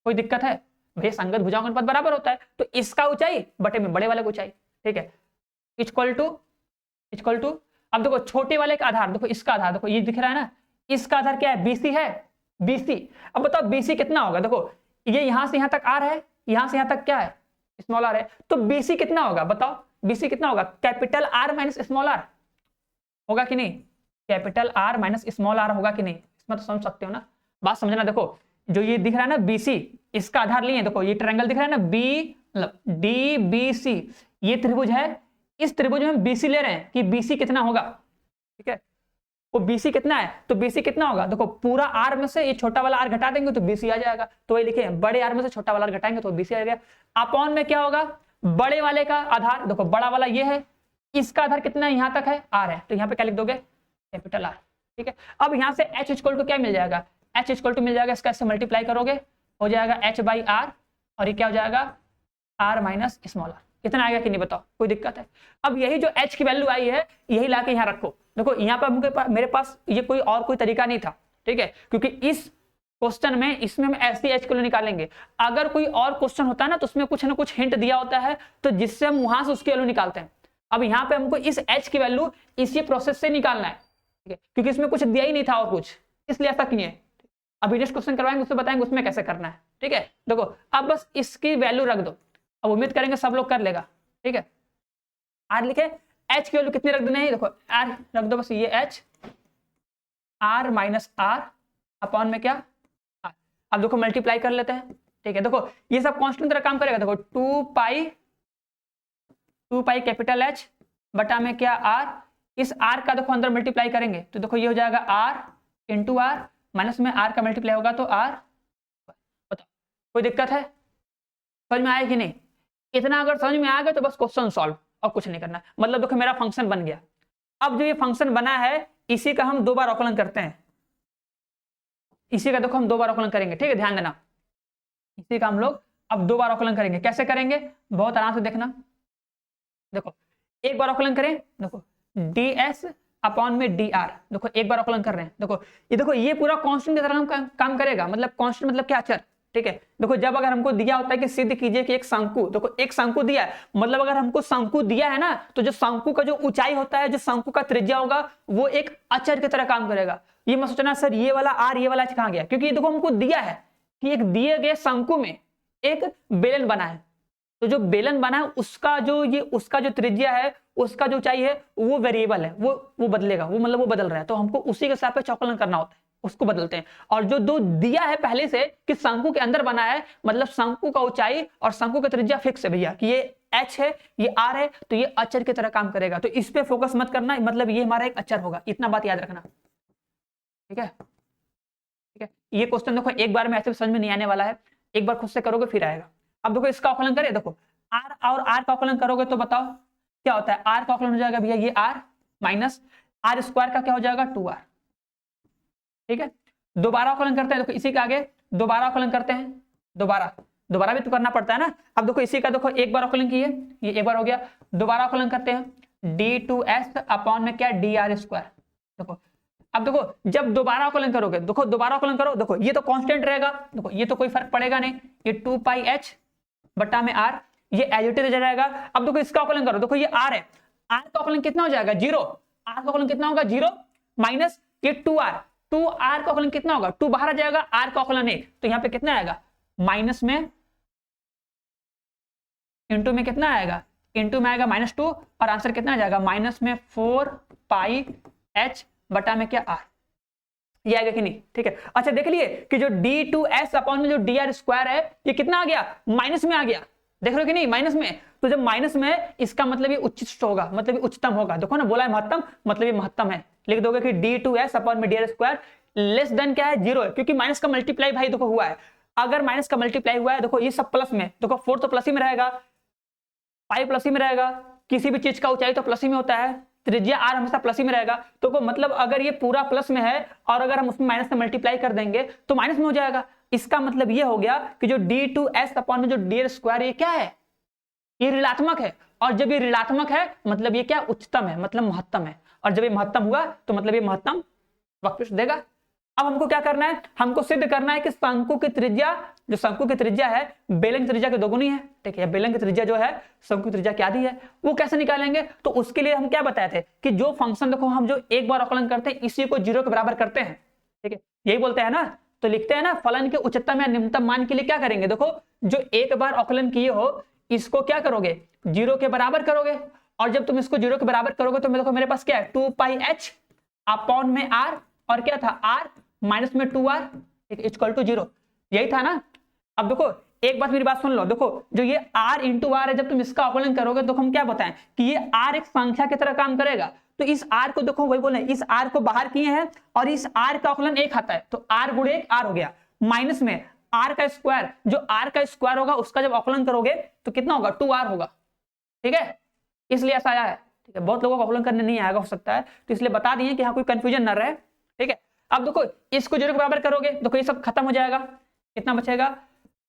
कोई दिक्कत है, भैया संगत भुजाओं का अनुपात बराबर होता है, तो इसका ऊंचाई बटे में बड़े वाले की ऊंचाई, ठीक है, इक्वल टू अब देखो छोटे वाले का आधार, देखो इसका आधार देखो ये दिख रहा है ना, इसका आधार क्या है, BC है, BC। अब बताओ BC कितना होगा, देखो ये यहां से यहां तक r है, यहां से यहां तक क्या है, स्मॉल r है, तो BC कितना होगा, बताओ BC कितना होगा, capital R minus small r होगा कि नहीं, capital R minus small r होगा कि नहीं, इसमें तो समझ सकते हो ना, बात समझना। देखो जो ये दिख रहा है ना BC, इसका आधार लिए, देखो ये ट्रायंगल दिख रहा है ना B मतलब DBC, ये त्रिभुज है, इस त्रिभुज में हम BC ले रहे हैं कि BC कितना होगा, ठीक है, वो BC कितना है, तो BC कितना होगा, देखो पूरा R में से ये छोटा वाला R घटा देंगे तो BC आ जाएगा, तो वही लिखे बड़े R में से छोटा वाला R घटाएंगे तो BC आ गया। अपॉन में क्या होगा, बड़े वाले का आधार, देखो बड़ा वाला ये है, इसका आधार कितना है, यहां तक है R है, तो यहाँ पे क्या लिख दोगे, कैपिटल R, ठीक है। अब यहाँ से H इक्वल टू क्या मिल जाएगा, H इक्वल टू मिल जाएगा, इसका इससे मल्टीप्लाई करोगे हो जाएगा H बाई R, और ये क्या हो जाएगा R माइनस स्मॉल r, कितना आएगा कि नहीं बताओ, कोई दिक्कत है। अब यही जो H की वैल्यू आई है यही लाके यहाँ रखो, देखो यहाँ पर मेरे पास ये कोई तरीका नहीं था, ठीक है, क्योंकि इस क्वेश्चन में इसमें हम ऐसी H की वैल्यू निकालेंगे, अगर कोई और क्वेश्चन होता है ना तो उसमें कुछ ना कुछ हिंट दिया होता है, तो जिससे हम वहां से उसकी वैल्यू निकालते हैं। अब यहाँ पे हमको इस H की वैल्यू इसी प्रोसेस से निकालना है, ठीक है, क्योंकि इसमें कुछ दिया ही नहीं था और कुछ, इसलिए ऐसा किए। अभी नेक्स्ट क्वेश्चन करवाएंगे उससे बताएंगे उसमें कैसे करना है, ठीक है। देखो अब बस इसकी वैल्यू रख दो, अब उम्मीद करेंगे सब लोग कर लेगा, ठीक है। R लिखे, H की वैल्यू कितनी रख देना है, देखो R रख दो बस, ये H R minus R upon में क्या R। अब देखो मल्टीप्लाई कर लेते हैं, ठीक है। देखो ये सब कांस्टेंट तरह काम करेगा, देखो 2 पाई कैपिटल H बटा में क्या R, इस R का देखो अंदर मल्टीप्लाई करेंगे तो देखो ये हो जाएगा R इंटू आर, माइनस में R का मल्टीप्लाई होगा तो R। बताओ कोई दिक्कत है, समझ में आया कि नहीं? इतना अगर समझ में आ गया तो बस क्वेश्चन सॉल्व, और कुछ नहीं करना। मतलब देखो मेरा फंक्शन बन गया। अब जो ये फंक्शन बना है इसी का हम 2 बार अवकलन करते हैं, इसी का देखो हम 2 बार अवकलन करेंगे, ठीक है, ध्यान देना। इसी का हम लोग अब 2 बार अवकलन करेंगे। कैसे करेंगे, बहुत आराम से देखना। देखो एक बार अवकलन करें, देखो ds अपॉन में dr, देखो एक बार अवकलन कर रहे हैं। देखो ये पूरा कांस्टेंट की तरह काम करेगा। मतलब कांस्टेंट मतलब क्या, अचर, ठीक है। देखो जब अगर हमको दिया होता है कि सिद्ध कीजिए कि एक शंकु, देखो एक शंकु दिया है, मतलब अगर हमको शंकु दिया है ना, तो जो शंकु का जो ऊंचाई होता है, जो शंकु का त्रिज्या होगा, वो एक अचर की तरह काम करेगा। ये मत सोचना सर ये वाला r ये वाला h कहां गया, क्योंकि देखो हमको दिया है कि एक दिए गए शंकु में एक बेलन बना है, तो जो बेलन बना है उसका जो त्रिज्या है, उसका जो ऊंचाई है, वो वेरिएबल है, वो बदलेगा, वो मतलब वो बदल रहा है, तो हमको उसी के सापेक्ष अवकलन करना होता है, उसको बदलते हैं। और जो दो दिया है पहले से कि शंकु के अंदर बना है, मतलब शंकु का ऊंचाई और शंकु का त्रिज्या फिक्स है भैया, कि ये h है ये r है, तो ये अचर की तरह काम करेगा। तो इस पे फोकस मत करना, मतलब ये हमारा एक अचर होगा, इतना बात याद रखना, ठीक है। ठीक है, ये क्वेश्चन देखो एक बार में ऐसे समझ में नहीं आने वाला है, एक बार खुद से करोगे फिर आएगा। अब देखो इसका अवकलन करें, देखो r और r का अवकलन करोगे तो बताओ क्या होता है। r का अवकलन हो जाएगा भैया ये r माइनस r स्क्वायर का क्या हो जाएगा 2r, ठीक है। दोबारा अवकलन करते हैं, देखो इसी के आगे दोबारा अवकलन करते हैं, दोबारा भी तो करना पड़ता है ना। अब देखो इसी का देखो एक बार अवकलन किए, ये एक बार हो गया, दोबारा अवकलन करते हैं d2s अपॉन में क्या dr स्क्वायर। देखो अब देखो जब दोबारा अवकलन करोगे, देखो दोबारा अवकलन करो, देखो ये तो कांस्टेंट रहेगा, देखो ये तो कोई फर्क पड़ेगा नहीं, ये 2 पाई h बटा में r, ये एज इट इज रहेगा। अब देखो इसका अवकलन करो, देखो ये r है, r का अवकलन कितना हो जाएगा 0, r का अवकलन कितना होगा 0 माइनस ये 2r का अवकलन कितना होगा 2 बाहर आ जाएगा, r का अवकलन 1, तो यहाँ पे कितना आएगा माइनस में इंटू में कितना आएगा, इंटू में आएगा -2, और आंसर कितना आ जाएगा माइनस में 4 पाई h बटा में क्या r, ये आएगा कि नहीं, ठीक है। अच्छा देख लिए कि जो d2s अपॉन में जो dr स्क्वायर है ये कितना आ गया, माइनस में आ गया, देख रहे हो कि नहीं, माइनस में। तो जब माइनस में, इसका मतलब ये उच्चिष्ट होगा, मतलब ये उच्चतम होगा। देखो ना बोला है महत्तम, मतलब ये महत्तम है। लिख दोगे कि d2s अपॉन में dr स्क्वायर लेस देन क्या है 0 है, क्योंकि माइनस का मल्टीप्लाई भाई देखो हुआ है। अगर माइनस का मल्टीप्लाई हुआ है, देखो ये सब प्लस में, देखो 4 तो प्लस ही में रहेगा, 5 प्लस ही में रहेगा, किसी भी चीज का ऊंचाई तो प्लस ही में होता है, त्रिज्या r हमेशा प्लस ही में रहेगा। तो मतलब अगर ये पूरा प्लस में है और अगर हम उसमें माइनस से मल्टीप्लाई कर देंगे तो माइनस में हो जाएगा। इसका मतलब ये हो गया कि जो d2s अपॉन में जो dr स्क्वायर ये क्या है, ये ऋणात्मक है, और जब ये ऋणात्मक है मतलब ये क्या उच्चतम है, मतलब महत्तम है, और जब ये महत्तम हुआ तो मतलब ये महत्तम वक्र देगा। अब हमको क्या करना है, हमको सिद्ध करना है कि शंकु की त्रिज्या, जो शंकु की त्रिज्या है बेलन की त्रिज्या के दोगुनी है, ठीक है। बेलन की त्रिज्या जो है शंकु की त्रिज्या क्या दी है, वो कैसे निकालेंगे, तो उसके लिए हम क्या बताए थे कि जो फंक्शन देखो हम जो एक बार अवकलन करते हैं इसी को 0 के बराबर करते हैं, ठीक है, यही बोलते हैं ना। तो लिखते हैं ना फलन के उच्चतम या निम्नतम मान के लिए क्या करेंगे, देखो जो एक बार अवकलन किए हो इसको क्या करोगे 0 के बराबर करोगे, और जब तुम इसको 0 के बराबर करोगे तो देखो मेरे पास क्या है 2 पाई h अपॉन में r, और क्या था r माइनस में 2r इक्वल टू 0, यही था ना। अब देखो एक बात मेरी बात सुन लो, देखो जो ये r इंटू r है, जब तुम इसका अवकलन करोगे तो हम क्या बताएं कि ये r एक संख्या की तरह काम करेगा। तो इस r को देखो वही बोले, इस r को बाहर किए हैं और इस r का अवकलन 1 आता है, तो r गुणे 1 r हो गया, माइनस में r का स्क्वायर, जो r का स्क्वायर होगा उसका जब अवकलन करोगे तो कितना होगा 2r होगा, ठीक है, इसलिए ऐसा आया है, ठीक है। बहुत लोगों को अवकलन करने नहीं आएगा हो सकता है, तो इसलिए बता दिए कि हाँ कोई कंफ्यूजन ना रहे, ठीक है। अब देखो इसको 0 के बराबर करोगे, देखो ये सब खत्म हो जाएगा, कितना बचेगा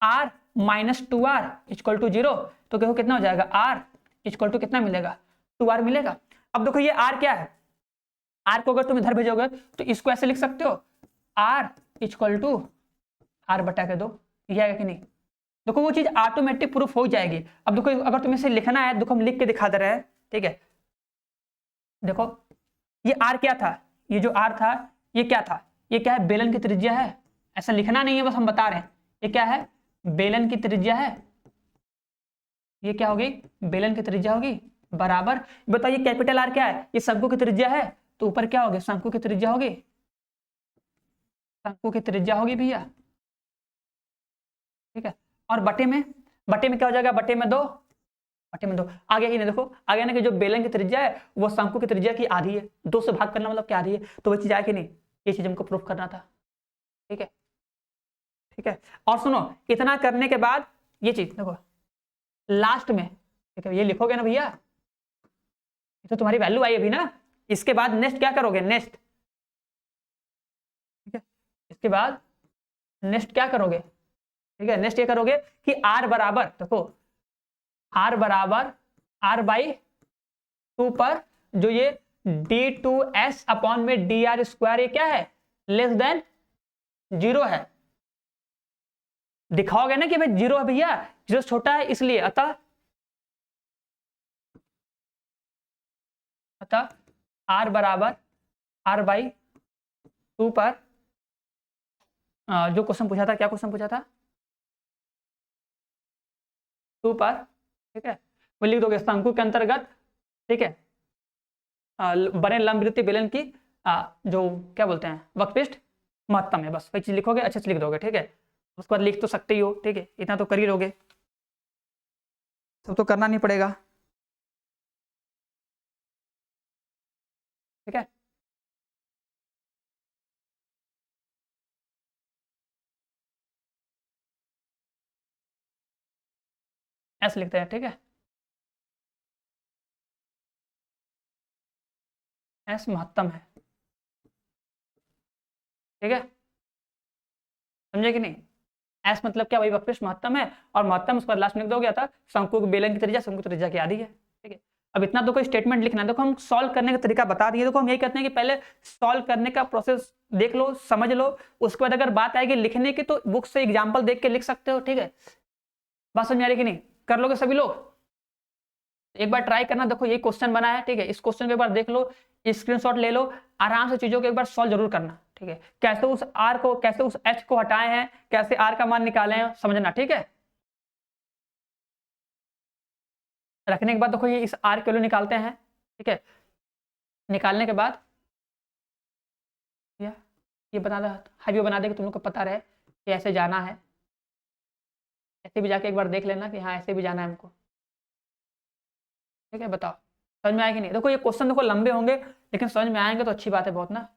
r minus 2r equal to 0, तो देखो कितना हो जाएगा r इक्वल टू कितना मिलेगा 2r मिलेगा। अब देखो ये r क्या है, r को अगर तुम इधर भेजोगे तो इसको ऐसे लिख सकते हो r इक्वल टू r बटा के 2, ये आएगा कि नहीं, देखो वो चीज ऑटोमेटिक प्रूफ हो जाएगी। अब देखो अगर तुम्हें इसे लिखना है, देखो हम लिख के दिखा दे रहे हैं, ठीक है। देखो ये r क्या था, ये जो r था ये क्या था, ये क्या है बेलन की त्रिज्या है, ऐसा लिखना नहीं है बस हम बता रहे हैं, ये क्या है बेलन की त्रिज्या है, ये क्या होगी बेलन की त्रिज्या होगी, बराबर बताइए कैपिटल R क्या है, ये शंकु की त्रिज्या है, तो ऊपर क्या होगी शंकु की त्रिज्या होगी, शंकु की त्रिज्या होगी भैया, ठीक है। और बटे में क्या हो जाएगा, बटे में 2, आगे ही नहीं, देखो आगे ना कि जो बेलन की त्रिज्या है वो शंकु की त्रिज्या की आधी है, 2 से भाग करना मतलब क्या आधी है, तो वो चीज आए कि नहीं, ये चीज हमको प्रूफ करना था। ठीक है, ठीक है। और सुनो, इतना करने के बाद ये चीज देखो लास्ट में, ठीक है, ये लिखोगे ना भैया, तो तुम्हारी वैल्यू आई अभी ना, इसके बाद नेक्स्ट क्या करोगे, नेक्स्ट, ठीक है, इसके बाद नेक्स्ट क्या करोगे, ठीक है, नेक्स्ट ये करोगे कि आर बराबर, देखो आर बराबर आर बाई 2 पर जो ये d2s अपॉन में डी आर स्क्वायर, ये क्या है, लेस देन 0 है। दिखाओगे ना कि भाई 0 है भैया, 0 छोटा है इसलिए, अतः आर बराबर आर बाई 2 पर जो क्वेश्चन पूछा था, क्या क्वेश्चन पूछा था, 2 पर, ठीक है, वो लिख दोगे शंकु के अंतर्गत, ठीक है, बने लंबवृत्तीय बेलन की जो क्या बोलते हैं वक्रपृष्ठ महत्तम है, बस वही चीज लिखोगे, अच्छे से लिख दोगे, ठीक है। उसके बाद लिख तो सकते ही हो, ठीक है, इतना तो कर ही लोगे, सब तो करना नहीं पड़ेगा, ठीक है। ऐसे लिखते हैं, ठीक है, एस महत्तम है, ठीक है, समझे कि नहीं, एस मतलब क्या, वही वक्रपृष्ठ महत्तम है, और महत्तम उसके बाद लास्ट में लिख दोगे था शंकु बेलन की त्रिज्या शंकु त्रिज्या की आधी है, ठीक है। अब इतना तो कोई स्टेटमेंट लिखना है, देखो हम सॉल्व करने का तरीका बता दिए, देखो हम यही कहते हैं कि पहले सॉल्व करने का प्रोसेस देख लो, समझ लो, उसके बाद अगर बात आएगी लिखने की तो बुक से एग्जाम्पल देख के लिख सकते हो, ठीक है। बात समझ आ रही कि नहीं, कर लोगे सभी लोग, एक बार ट्राई करना, देखो ये क्वेश्चन बना है, ठीक है, इस क्वेश्चन को एक बार देख लो, स्क्रीनशॉट ले लो, आराम से चीजों को एक बार सॉल्व जरूर करना, ठीक है, कैसे उस आर को, कैसे उस एच को हटाए हैं, कैसे आर का मान निकाले हैं, समझना, ठीक है। रखने के बाद देखो ये इस आर के वैल्यू निकालते हैं, ठीक है, निकालने के बाद ये बना दे, हाईवे बना दे कि तुम लोग को पता रहे कि ऐसे जाना है, ऐसे भी जाके एक बार देख लेना कि हाँ ऐसे भी जाना है हमको, ठीक है। बताओ समझ में आया कि नहीं, देखो ये क्वेश्चन देखो लंबे होंगे लेकिन समझ में आएंगे तो अच्छी बात है बहुत ना,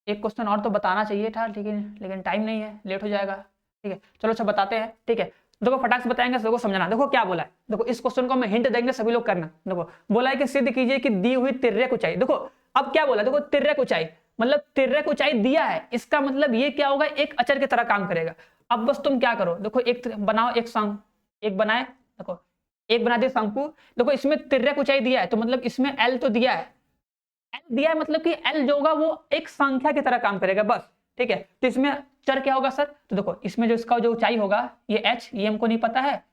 एक क्वेश्चन और तो बताना चाहिए था, लेकिन टाइम नहीं है, लेट हो जाएगा, ठीक है। चलो अच्छा बताते हैं, ठीक है, देखो फटाक से बताएंगे, सबको समझना, देखो क्या बोला है, देखो इस क्वेश्चन को मैं हिंट देंगे, सभी लोग करना, देखो बोला है कि सिद्ध कीजिए कि दी हुई तिर्यक ऊंचाई, देखो अब क्या बोला, देखो तिर्यक ऊंचाई मतलब तिर्यक ऊंचाई दिया है, इसका मतलब ये क्या होगा, एक अचर की तरह काम करेगा। अब बस तुम क्या करो, देखो एक बनाओ, एक बनाए, देखो एक बना दिया शंकु, देखो इसमें तिर्यक ऊंचाई दिया है तो मतलब इसमें एल तो दिया है, एल दिया है मतलब कि एल जो होगा वो एक संख्या की तरह काम करेगा बस, ठीक है। तो इसमें चर क्या होगा सर, तो देखो इसमें जो इसका जो ऊंचाई होगा ये एच, ये हमको नहीं पता है,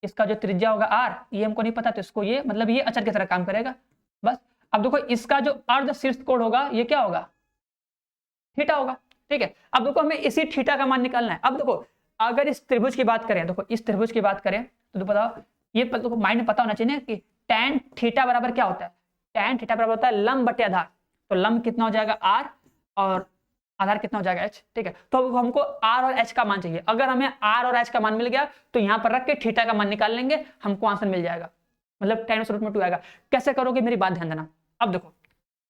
इसका जो त्रिज्या होगा आर, ये हमको नहीं पता, तो इसको ये मतलब ये अचर की तरह काम करेगा बस। अब देखो इसका जो अर्ध शीर्ष कोण होगा ये क्या होगा, थीटा होगा, ठीक है। अब देखो हमें इसी थीटा का मान निकालना है। अब देखो अगर इस त्रिभुज की बात करें, देखो इस त्रिभुज की बात करें तो बताओ, ये देखो माइंड में पता होना चाहिए कि tan थीटा बराबर क्या होता है, tan थीटा बराबर होता है लंब बटे आधार, तो लंब कितना हो जाएगा r और आधार कितना हो जाएगा h, ठीक है। तो अब हमको r और h का मान चाहिए, अगर हमें r और h का मान मिल गया तो यहाँ पर रख के थीटा का मान निकाल लेंगे, हमको आंसर मिल जाएगा, मतलब tan√2 आएगा। कैसे करोगे मेरी बात ध्यान देना। अब देखो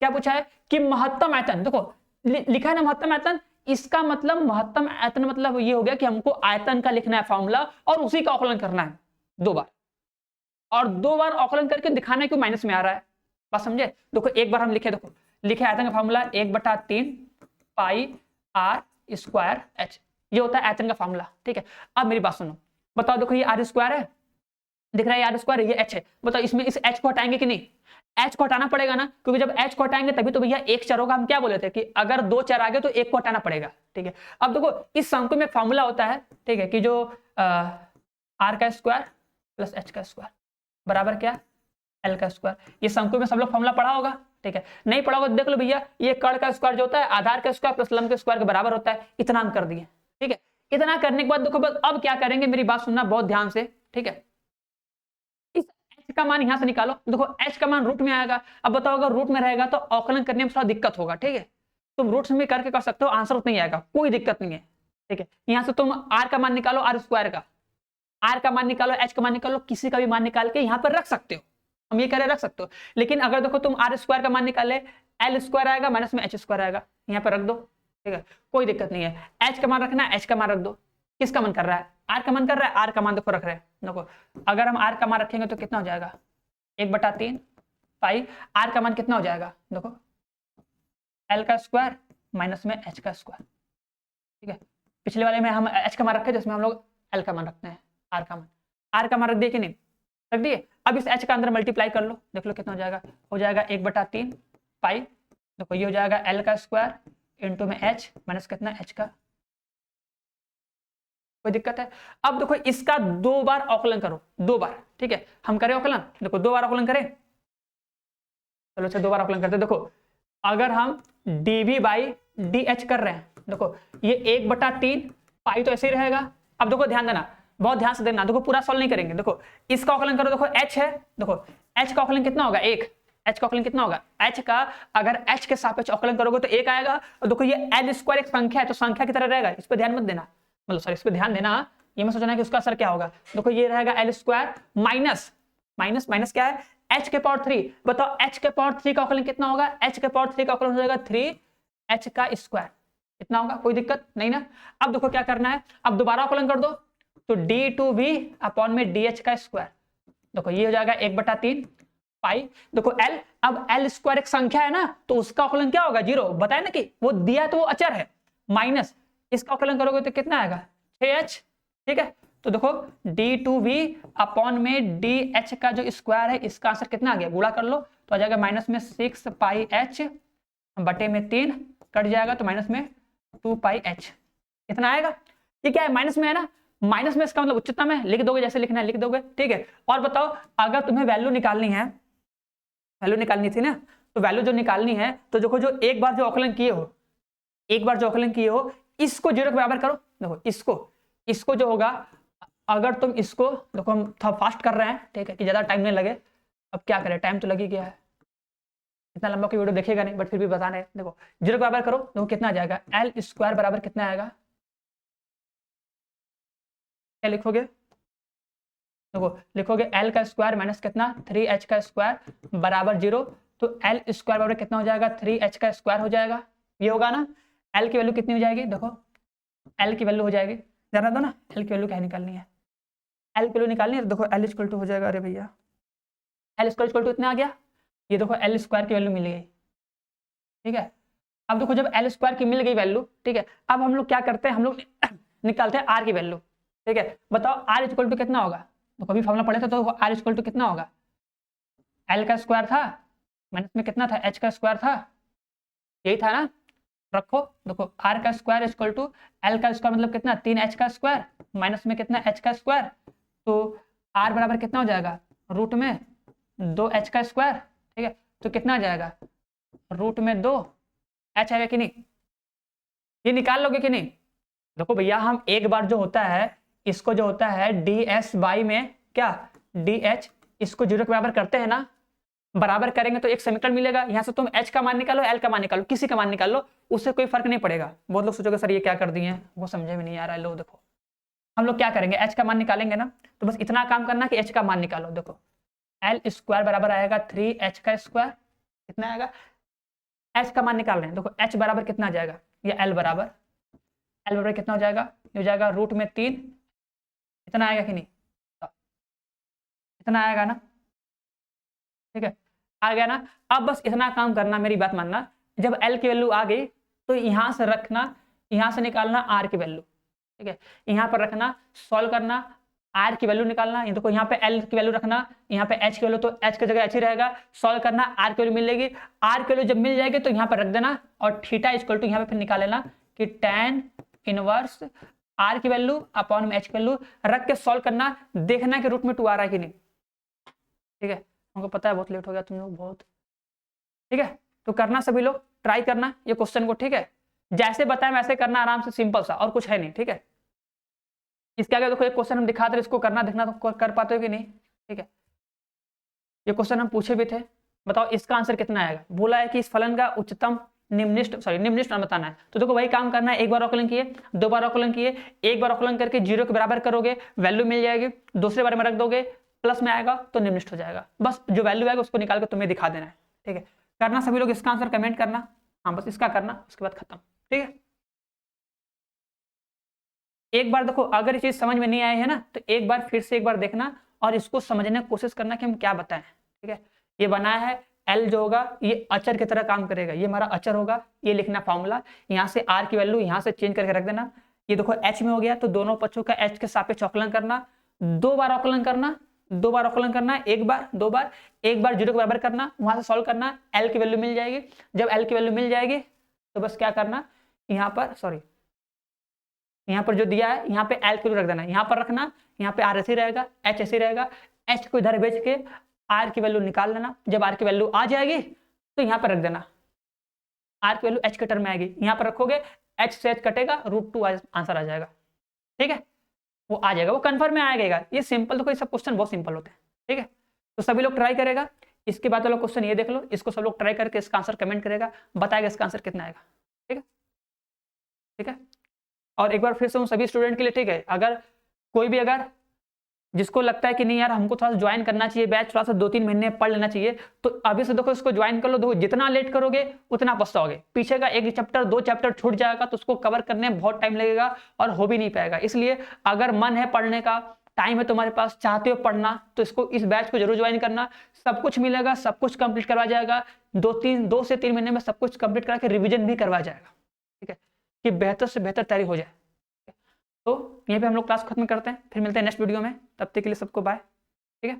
क्या पूछा है कि महत्तम आयतन, देखो लिखा है ना महत्तम आयतन, इसका मतलब महत्तम आयतन मतलब ये हो गया कि हमको आयतन का लिखना है फॉर्मूला और उसी का आकलन करना है 2 बार, और 2 बार आकलन करके दिखाना है कि माइनस में आ रहा है, बात समझे। देखो एक बार हम लिखे, देखो लिखे आयतन का formula 1/3 pi R square H, ये होता है आयतन का फॉर्मूला, ठीक है। अब मेरी बात सुनो, बताओ देखो ये आर स्क्वायर है, दिख रहा है आर स्क्वायर, ये एच है, बताओ इसमें इस एच को हटाएंगे कि नहीं, एच को हटाना पड़ेगा ना, क्योंकि जब एच को हटाएंगे तभी तो भैया एक चर होगा, हम क्या बोले थे कि अगर 2 चर आ गए तो एक को हटाना पड़ेगा, ठीक है। अब देखो इस शंकु में फॉर्मूला होता है, ठीक है, कि जो आर का स्क्वायर प्लस एच का स्क्वायर बराबर क्या, एल का स्क्वायर, ये शंकु में सब लोग फॉर्मूला पढ़ा होगा, ठीक है। नहीं पढ़ा होगा देख लो भैया, ये कर्ण का स्क्वायर जो होता है आधार का स्क्वायर प्लस लंब के स्क्वायर के बराबर होता है, इतना हम कर दिए, ठीक है। इतना करने के बाद देखो अब क्या करेंगे, मेरी बात सुनना बहुत ध्यान से, ठीक है। इस h का मान यहां से निकालो, देखो h का मान रूट में आएगा, अब बताओ अगर रूट में रहेगा तो आकलन करने में थोड़ा दिक्कत होगा, ठीक है। तुम रूट्स में करके कर सकते हो, आंसर उतना ही आएगा, कोई दिक्कत नहीं है, ठीक है। यहां से तुम r का मान निकालो, आर स्क्वायर का, आर का मान निकालो, एच का मान निकालो, किसी का भी मान निकाल के यहाँ पर रख सकते हो, हम ये कह रहे रख सकते हो। लेकिन अगर देखो तुम आर स्क्वायर का मान निकाले, एल स्क्वायर आएगा माइनस में एच स्क्वायर आएगा, यहाँ पर रख दो, ठीक है, कोई दिक्कत नहीं है। एच का मान रखना है, एच का मान रख दो, किसका मन कर रहा है, आर का मन कर रहा है, आर का मान देखो रख रहे हैं, देखो अगर हम आर का मान रखेंगे तो कितना हो जाएगा 1/3 पाई, आर का मान कितना हो जाएगा देखो एल का स्क्वायर माइनस में एच का स्क्वायर, ठीक है। पिछले वाले में हम एच का मान रखे जिसमें हम लोग एल का मान रखते हैं, आर का मान रख दिए कि नहीं, रख दिए। अब इस एच का अंदर मल्टीप्लाई कर लो, देख लो कितना हो जाएगा 1/3 पाई, देखो ये हो जाएगा एल का स्क्वायर इंटू में एच माइनस कितना एच का, कोई दिक्कत है। अब देखो इसका 2 बार अवकलन करो, 2 बार, ठीक है, हम करें अवकलन, देखो 2 बार अवकलन करें, चलो अच्छा 2 बार अवकलन करते। देखो अगर हम dv बाई डी एच कर रहे हैं, देखो ये 1/3 पाई तो ऐसे ही रहेगा। अब देखो ध्यान देना, बहुत ध्यान से देना, देखो पूरा सॉल्व नहीं करेंगे, देखो इसका अवकलन करो, देखो h है, देखो h का अवकलन कितना होगा 1, h का अवकलन कितना होगा, h का अगर h के सापेक्ष अवकलन करोगे तो 1 आएगा। और देखो ये l स्क्वायर एक संख्या है तो संख्या की तरह रहेगा, इस पर ध्यान मत देना, मतलब सॉरी इस पर ध्यान देना, ये मैं सोचना कि उसका असर क्या होगा। देखो ये रहेगा l square minus minus minus क्या है h के पावर 3, बताओ h के पावर 3 का अवकलन कितना होगा, h के पावर 3 का अवकलन हो जाएगा 3h का स्क्वायर, कितना होगा, कोई दिक्कत नहीं ना। अब देखो क्या करना है, अब दोबारा अवकलन कर दो, तो d2v अपॉन में dh का स्क्वायर, देखो ये हो जाएगा 1/3 पाई, देखो l, अब l स्क्वायर एक संख्या है ना तो उसका अवकलन क्या होगा 0, बताया ना कि वो दिया तो वो अचर है, माइनस इसका अवकलन करोगे तो कितना आएगा 6h, ठीक है। तो देखो d2v अपॉन में dh का जो स्क्वायर है इसका आंसर कितना आ गया, गुणा कर लो तो आ जाएगा माइनस में 6 पाई h बटे में 3 कट जाएगा तो माइनस में 2 पाई h, कितना आएगा, ये क्या है माइनस में है ना, माइनस में इसका मतलब उच्चतम है, लिख दोगे जैसे लिखना है लिख दोगे, ठीक है। और बताओ अगर तुम्हें वैल्यू निकालनी है, वैल्यू निकालनी थी ना, तो वैल्यू जो निकालनी है तो देखो जो एक बार जो अवकलन किए हो, एक बार जो अवकलन किए हो इसको 0 के बराबर करो, देखो इसको जो होगा, अगर तुम इसको देखो हम थोड़ा फास्ट कर रहे हैं, ठीक है, कि ज्यादा टाइम नहीं लगे, अब क्या करें टाइम तो लग ही गया है, इतना लंबा कोई वीडियो देखेगा नहीं बट फिर भी बताना है। देखो 0 के बराबर करो, देखो कितना आ जाएगा एल स्क्वायर बराबर कितना आएगा, क्या लिखोगे, देखो लिखोगे एल का स्क्वायर माइनस कितना 3h का स्क्वायर बराबर 0, तो एल स्क्वायर बराबर कितना हो जाएगा 3h का स्क्वायर हो जाएगा, ये होगा ना। एल की वैल्यू कितनी हो जाएगी, देखो एल की वैल्यू हो जाएगी, जाना दो ना, एल की वैल्यू क्या निकालनी है, एल की वैल्यू निकालनी है, तो देखो एल इक्वल टू हो जाएगा, अरे भैया एल स्क्वायर इक्वल टू इतना आ गया, ये देखो एल स्क्वायर की वैल्यू मिल गई, ठीक है। अब देखो जब एल स्क्वायर की मिल गई वैल्यू, ठीक है, अब हम लोग क्या करते हैं, हम लोग निकालते हैं आर की वैल्यू, ठीक है। बताओ आर इक्वल टू कितना होगा, तो कभी फॉर्मूला पढ़े थे तो आर इक्वल टू कितना होगा, एल का स्क्वायर था माइनस में कितना था एच का स्क्वायर था, यही था ना, रखो देखो आर का स्क्वायर इक्वल टू एल का स्क्वायर मतलब कितना 3h का स्क्वायर माइनस में कितना h का स्क्वायर, तो आर बराबर कितना हो जाएगा रूट में 2h का स्क्वायर, ठीक है, तो कितना आ जाएगा रूट में 2h आएगा कि नहीं, ये निकाल लोगे कि नहीं। देखो भैया हम एक बार जो होता है इसको जो होता है ds बाई में क्या dh, इसको 0 के बराबर करते हैं ना, बराबर करेंगे तो एक समीकरण मिलेगा, यहाँ से तुम h का मान निकालो l का मान निकालो, किसी का मान निकाल लो, उससे कोई फर्क नहीं पड़ेगा। बहुत लोग सोचोगे सर ये क्या कर दिए हैं, वो समझे भी नहीं आ रहा है। लो देखो हम लोग क्या करेंगे, h का मान निकालेंगे ना, तो बस इतना काम करना कि h का मान निकालो, देखो एल स्क्वायर बराबर आएगा 3h का स्क्वायर, कितना आएगा, h का मान निकाल रहे हैं, देखो h बराबर कितना आ जाएगा, ये l बराबर कितना हो जाएगा, ये हो जाएगा रूट में 3, इतना आएगा कि नहीं, इतना आएगा ना, ठीक है, आ गया ना। अब बस इतना काम करना, मेरी बात मानना, जब L की वैल्यू आ गई तो यहां से रखना, यहां से निकालना R की वैल्यू, ठीक है, यहां पर रखना, सॉल्व करना, R की वैल्यू निकालना, ये देखो यहाँ पे L की वैल्यू रखना, यहाँ पे H की वैल्यू, तो H की जगह H ही रहेगा, सॉल्व करना, R की वैल्यू मिलेगी, R की वैल्यू जब मिल जाएगी तो यहाँ पर रख देना, और थीटा इक्वल टू यहाँ पे फिर निकाल लेना कि tan इनवर्स R की वैल्यू अपॉन में H की वैल्यू रख के सॉल्व करना, देखना कि रूट में 2 आ रहा है कि नहीं, ठीक है। हमको पता है बहुत लेट हो गया तुम लोग बहुत, ठीक है, तो करना सभी लोग, ट्राई करना ये क्वेश्चन को, ठीक है, जैसे बताएं वैसे करना, आराम से, सिंपल सा, और कुछ है नहीं, ठीक है। इसके आगे देखो एक क्वेश्चन हम दिखाते हैं, इसको करना देखना तो कर पाते हो कि नहीं, ठीक है। ये क्वेश्चन हम पूछे भी थे, बताओ इसका आंसर कितना आएगा, बोला है कि इस फलन का उच्चतम निम्नलिखित मान बताना है। तो देखो वही काम करना है, एक बार अवकलन किए, 2 बार अवकलन किए, एक बार अवकलन करके 0 के बराबर करोगे, वैल्यू मिल जाएगी, दूसरे बार में रख दोगे, प्लस में आएगा तो निम्नलिखित हो जाएगा। बस जो वैल्यू आएगा उसको निकाल के तुम्हें दिखा देना है, ठीक है। करना सभी लोग, इसका आंसर कमेंट करना, हाँ बस इसका करना, उसके बाद खत्म, ठीक है। एक बार देखो अगर ये चीज समझ में नहीं आई है ना, तो एक बार फिर से एक बार देखना और इसको समझने की कोशिश करना कि हम क्या बताएं, ठीक है। ये बनाया है L जो होगा ये अचर की तरह काम करेगा, ये हमारा अचर होगा, ये लिखना फॉर्मूला, यहाँ से R की वैल्यू यहाँ से चेंज करके रख देना। ये देखो H में हो गया, तो दोनों पक्षों का H के सापेक्ष अवकलन करना, 2 बार अवकलन करना, 2 बार अवकलन करना, एक बार 2 बार, एक बार 0 के बराबर करना, वहां से सॉल्व करना, L की वैल्यू मिल जाएगी। जब L की वैल्यू मिल जाएगी तो बस क्या करना, यहाँ पर यहाँ पर जो दिया है यहाँ पे L की वैल्यू रख देना, यहाँ पर रखना, यहाँ पे R ऐसे रहेगा, H ऐसे रहेगा, H को इधर भेज के R की वैल्यू निकाल लेना। जब R की वैल्यू आ जाएगी तो यहाँ पर रख देना, R की वैल्यू H के टर्म में आएगी, यहाँ पर रखोगे, H से H कटेगा, √2 आंसर आ जाएगा, ठीक है। वो आ जाएगा, वो कन्फर्म में आएगा। ये सिंपल, देखो ये सब क्वेश्चन बहुत सिंपल होते हैं, ठीक है। तो सभी लोग ट्राई करेगा। इसके बाद वाला क्वेश्चन ये देख लो, इसको सब लोग ट्राई करके इसका आंसर कमेंट करेगा, बताएगा इसका आंसर कितना आएगा, ठीक है, ठीक है। और एक बार फिर से उन सभी स्टूडेंट के लिए, ठीक है, अगर कोई भी अगर जिसको लगता है कि नहीं यार हमको थोड़ा सा ज्वाइन करना चाहिए बैच, थोड़ा सा 2-3 महीने पढ़ लेना चाहिए, तो अभी से देखो इसको ज्वाइन कर लो। देखो जितना लेट करोगे उतना पछताओगे, पीछे का 1 चैप्टर 2 चैप्टर छूट जाएगा तो उसको कवर करने में बहुत टाइम लगेगा और हो भी नहीं पाएगा। इसलिए अगर मन है पढ़ने का, टाइम है तुम्हारे पास, चाहते हो पढ़ना, तो इसको इस बैच को जरूर ज्वाइन करना। सब कुछ मिलेगा, सब कुछ कंप्लीट करवा जाएगा, 2 से 3 महीने में सब कुछ कंप्लीट करा के रिविजन भी करवा जाएगा, ठीक है, कि बेहतर से बेहतर तैयारी हो जाए। तो यहीं पे हम लोग क्लास खत्म करते हैं, फिर मिलते हैं नेक्स्ट वीडियो में। तब तक के लिए सबको बाय, ठीक है।